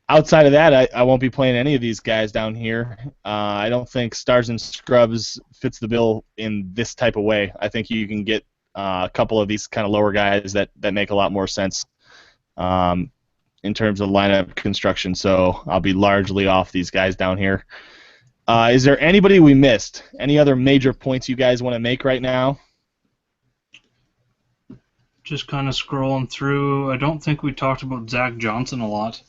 outside of that, I won't be playing any of these guys down here. I don't think Stars and Scrubs fits the bill in this type of way. I think you can get a couple of these kind of lower guys that make a lot more sense in terms of lineup construction. So I'll be largely off these guys down here. Is there anybody we missed? Any other major points you guys want to make right now? Just kind of scrolling through. I don't think we talked about Zach Johnson a lot.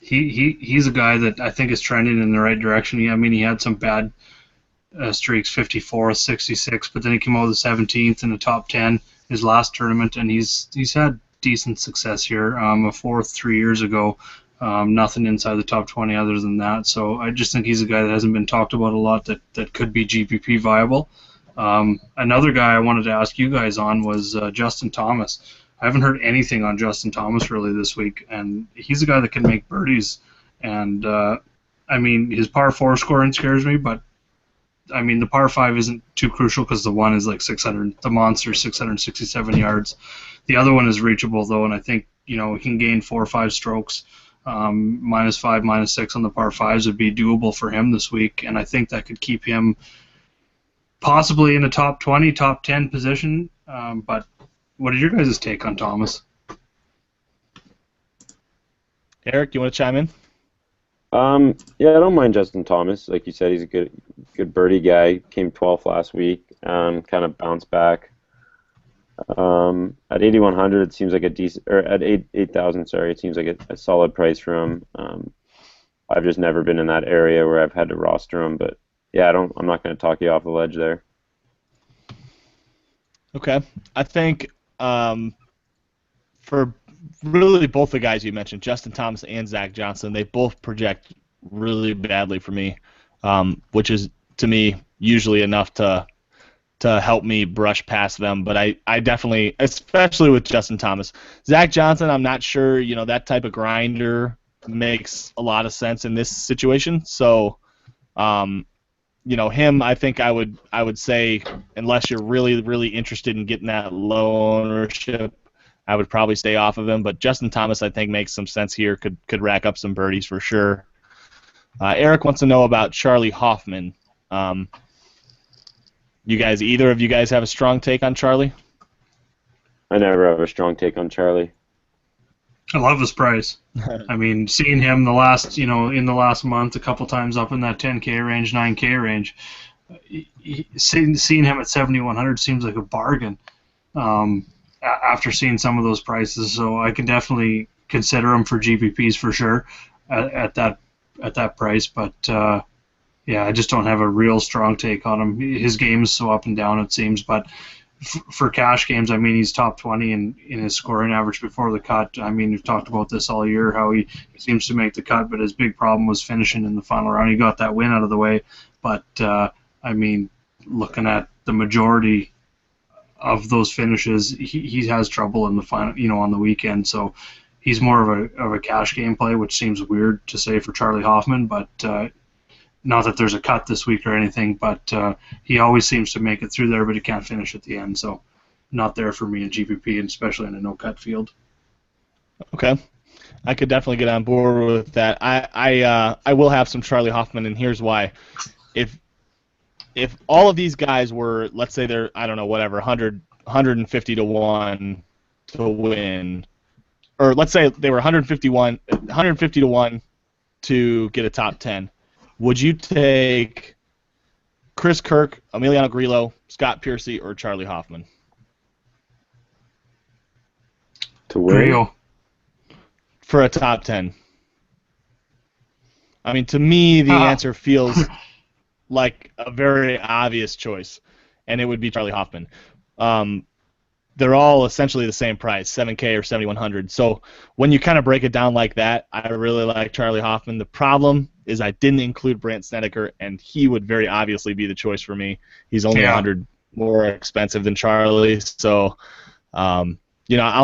He's a guy that I think is trending in the right direction. He had some bad streaks, 54th, 66, but then he came out with the 17th in the top 10 his last tournament, and he's had decent success here. A fourth 3 years ago. Nothing inside the top 20 other than that. So I just think he's a guy that hasn't been talked about a lot that could be GPP viable. Another guy I wanted to ask you guys on was Justin Thomas. I haven't heard anything on Justin Thomas really this week, and he's a guy that can make birdies. And, his par 4 scoring scares me, but, the par 5 isn't too crucial because the one is like 600, the monster 667 yards. The other one is reachable, though, and I think, he can gain 4 or 5 strokes. -5, -6 on the par 5s would be doable for him this week, and I think that could keep him possibly in a top 20, top 10 position. But what is your guys' take on Thomas? Eric, you want to chime in? Yeah, I don't mind Justin Thomas. Like you said, he's a good birdie guy. Came 12th last week. Kind of bounced back. At 8,100, it seems like a decent, or at 8,000, sorry, it seems like a solid price for him. I've just never been in that area where I've had to roster him, but yeah, I'm not going to talk you off the ledge there. Okay, I think for really both the guys you mentioned, Justin Thomas and Zach Johnson, they both project really badly for me, which is to me usually enough to help me brush past them, but I definitely, especially with Justin Thomas. Zach Johnson, I'm not sure, that type of grinder makes a lot of sense in this situation. So, him, I think I would say, unless you're really, really interested in getting that low ownership, I would probably stay off of him. But Justin Thomas, I think, makes some sense here, could rack up some birdies for sure. Eric wants to know about Charlie Hoffman. Either of you guys have a strong take on Charlie? I never have a strong take on Charlie. I love his price. Seeing him in the last month, a couple times up in that 10K range, 9K range, seeing him at 7,100 seems like a bargain. After seeing some of those prices, so I can definitely consider him for GPPs for sure at that price, but. Yeah, I just don't have a real strong take on him. His game is so up and down, it seems. But for cash games, he's top 20 in his scoring average before the cut. We've talked about this all year, how he seems to make the cut, but his big problem was finishing in the final round. He got that win out of the way. But, looking at the majority of those finishes, he has trouble in the final, on the weekend. So he's more of a cash game play, which seems weird to say for Charlie Hoffman, but not that there's a cut this week or anything, but he always seems to make it through there, but he can't finish at the end. So not there for me in GPP, and especially in a no-cut field. Okay. I could definitely get on board with that. I will have some Charlie Hoffman, and here's why. If all of these guys were, let's say they're, 150 to 1 to win, or let's say they were 150 to 1 to get a top 10, would you take Chris Kirk, Emiliano Grillo, Scott Piercy, or Charlie Hoffman? To win? Grillo. For a top 10. To me, the answer feels like a very obvious choice, and it would be Charlie Hoffman. they're all essentially the same price, $7K or $7,100. So when you kind of break it down like that, I really like Charlie Hoffman. The problem is I didn't include Brandt Snedeker, and he would very obviously be the choice for me. He's only 100 more expensive than Charlie, so I'll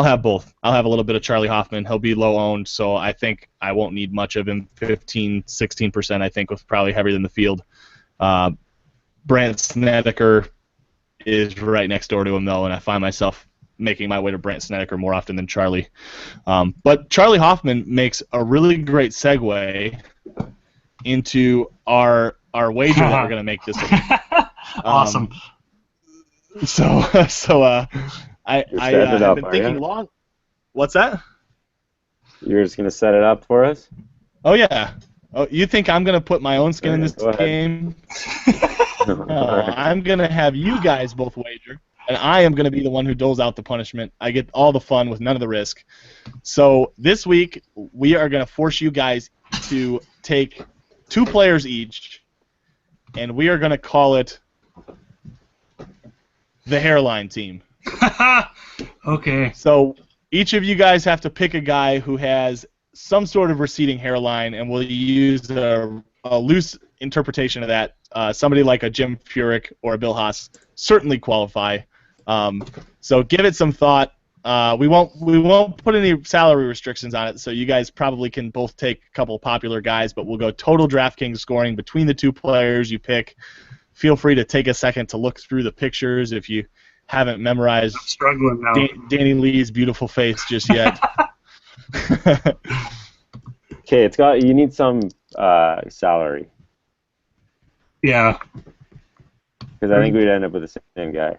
have both. I'll have a little bit of Charlie Hoffman. He'll be low owned, so I think I won't need much of him. 15, 16%, I think, was probably heavier than the field. Brandt Snedeker is right next door to him, though, and I find myself making my way to Brandt Snedeker more often than Charlie. But Charlie Hoffman makes a really great segue into our wager that we're going to make this week. Awesome. I've been thinking long. What's that? You're just going to set it up for us? Oh, yeah. Oh, you think I'm going to put my own skin in this game? I'm going to have you guys both wager, and I am going to be the one who doles out the punishment. I get all the fun with none of the risk. So this week, we are going to force you guys to take 2 players each, and we are going to call it the hairline team. Okay. So each of you guys have to pick a guy who has some sort of receding hairline, and we'll use a loose interpretation of that. Somebody like a Jim Furyk or a Bill Haas certainly qualify. So give it some thought. We won't put any salary restrictions on it, so you guys probably can both take a couple popular guys, but we'll go total DraftKings scoring between the 2 players you pick. Feel free to take a second to look through the pictures if you haven't memorized I'm struggling now. Danny Lee's beautiful face just yet. Okay, you need some salary. Yeah. Because I think we'd end up with the same guy.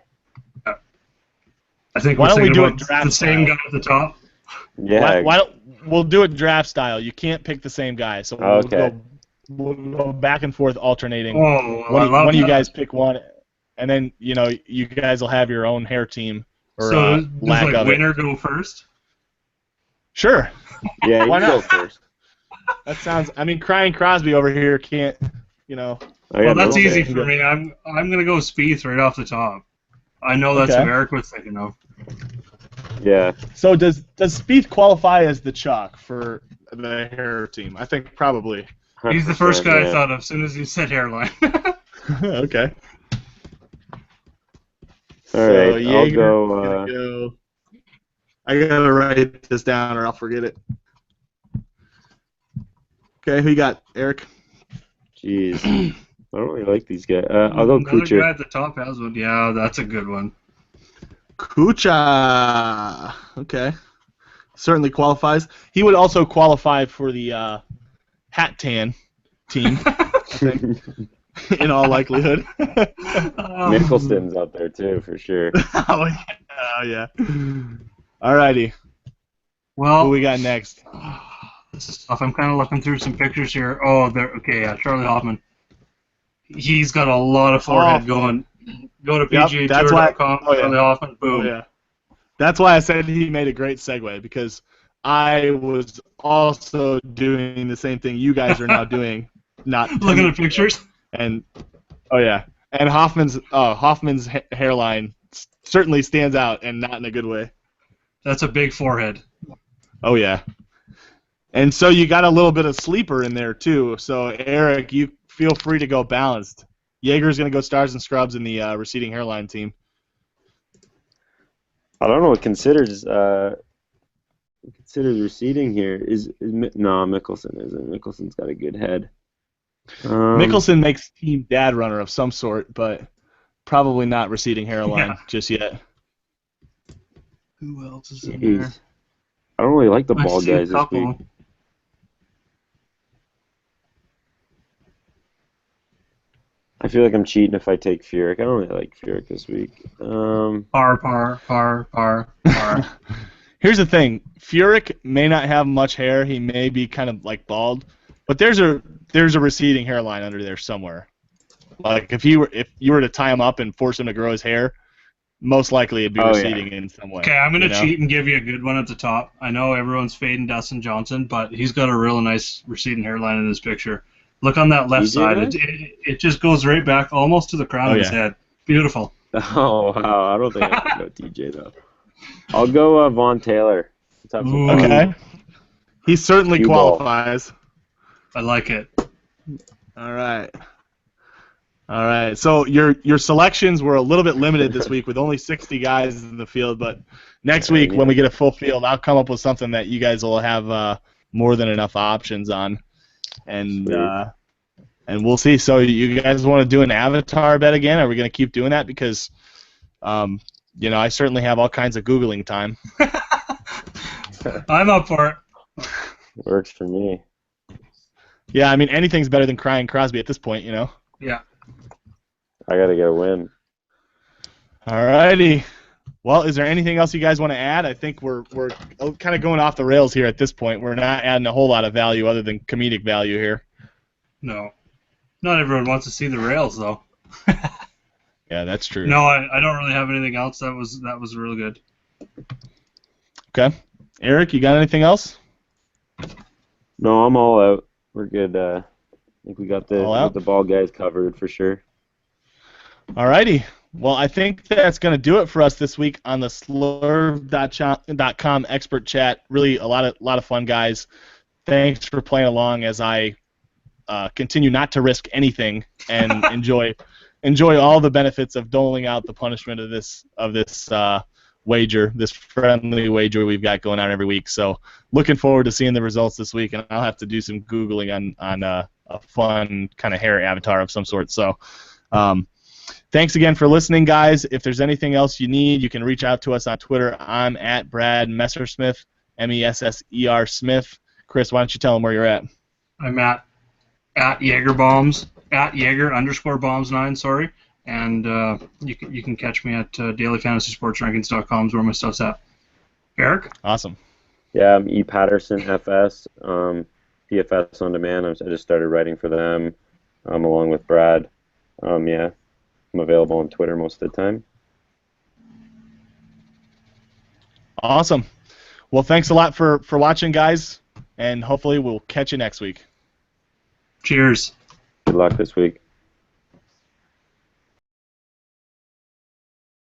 I think Why don't we do it draft the same style? guy at the top? Yeah. Why don't we'll do it draft style? You can't pick the same guy, so we'll go back and forth alternating. Oh, well, one of you guys pick one, and then you guys will have your own hair team or so lack does of winner it. go first? Sure. Yeah, Why you go not? first. That sounds. I mean, Crying Crosby over here can't. Well, that's easy for me. I'm gonna go Spieth right off the top. I know that's Okay. who Eric was thinking of. Yeah. So does Spieth qualify as the chalk for the hair team? I think probably. He's the first guy yeah. I thought of as soon as you said hairline. Okay. All right, I'll Jaeger, go. I gotta write this down or I'll forget it. Okay, who you got, Eric? Jeez, I don't really like these guys. I'll go Another guy Kuchar. at the top has one. Yeah, that's a good one. Kucha. Okay. Certainly qualifies. He would also qualify for the hat tan team, I think, in all likelihood. Mickelson's out there too, for sure. Oh, yeah. Alrighty. Well, Who we got next? this is tough. I'm kind of looking through some pictures here. Oh, there. Okay, yeah, Charlie Hoffman. He's got a lot of forehead going. Go to PGA-Tour.com, Charlie Hoffman, boom. Oh, yeah. That's why I said he made a great segue, because I was also doing the same thing you guys are now doing. Not looking at pictures. And and Hoffman's hairline certainly stands out, and not in a good way. That's a big forehead. Oh yeah. And so you got a little bit of sleeper in there too. So Eric, you feel free to go balanced. Jaeger's gonna go stars and scrubs in the receding hairline team. I don't know what considers receding here. No, Mickelson isn't. Mickelson's got a good head. Mickelson makes team dad runner of some sort, but probably not receding hairline just yet. Who else is in there? I don't really like the I bald see a guys this couple. week. I feel like I'm cheating if I take Furyk. I don't really like Furyk this week. Par. Here's the thing: Furyk may not have much hair. He may be kind of like bald, but there's a receding hairline under there somewhere. Like if you were to tie him up and force him to grow his hair, most likely it'd be receding in some way. Okay, I'm gonna cheat and give you a good one at the top. I know everyone's fading Dustin Johnson, but he's got a real nice receding hairline in this picture. Look on that left side. It just goes right back almost to the crown of his head. Beautiful. Oh, wow. I don't think I can go TJ, though. I'll go Vaughn Taylor. Let's have some fun. Okay. He certainly Cue ball. qualifies. I like it. All right. All right. So your selections were a little bit limited this week with only 60 guys in the field, but next week when we get a full field, I'll come up with something that you guys will have more than enough options on, and we'll see. So you guys want to do an avatar bet again? Are we going to keep doing that? Because I certainly have all kinds of Googling time. I'm up for it. Works for me. Yeah, I mean anything's better than crying Crosby at this point, Yeah. I gotta get a win. All righty. Well, is there anything else you guys want to add? I think we're kind of going off the rails here at this point. We're not adding a whole lot of value other than comedic value here. No. Not everyone wants to see the rails, though. Yeah, that's true. No, I don't really have anything else. That was really good. Okay. Eric, you got anything else? No, I'm all out. We're good. I think we got the ball guys covered for sure. All righty. Well, I think that's going to do it for us this week on the slurv.com expert chat. Really a lot of fun, guys. Thanks for playing along as I continue not to risk anything and enjoy all the benefits of doling out the punishment of this wager, this friendly wager we've got going on every week. So looking forward to seeing the results this week, and I'll have to do some Googling on a fun kind of hair avatar of some sort. So thanks again for listening, guys. If there's anything else you need, you can reach out to us on Twitter. I'm at Brad Messersmith, Messer Smith. Chris, why don't you tell them where you're at? I'm at Jaegerbombs, at Jaeger_bombs9, sorry. And you can catch me at dailyfantasysportsrankings.com is where my stuff's at. Eric? Awesome. Yeah, I'm E. Patterson FS, DFS on demand. I just started writing for them along with Brad. Yeah, I'm available on Twitter most of the time. Awesome. Well, thanks a lot for watching, guys, and hopefully we'll catch you next week. Cheers. Good luck this week.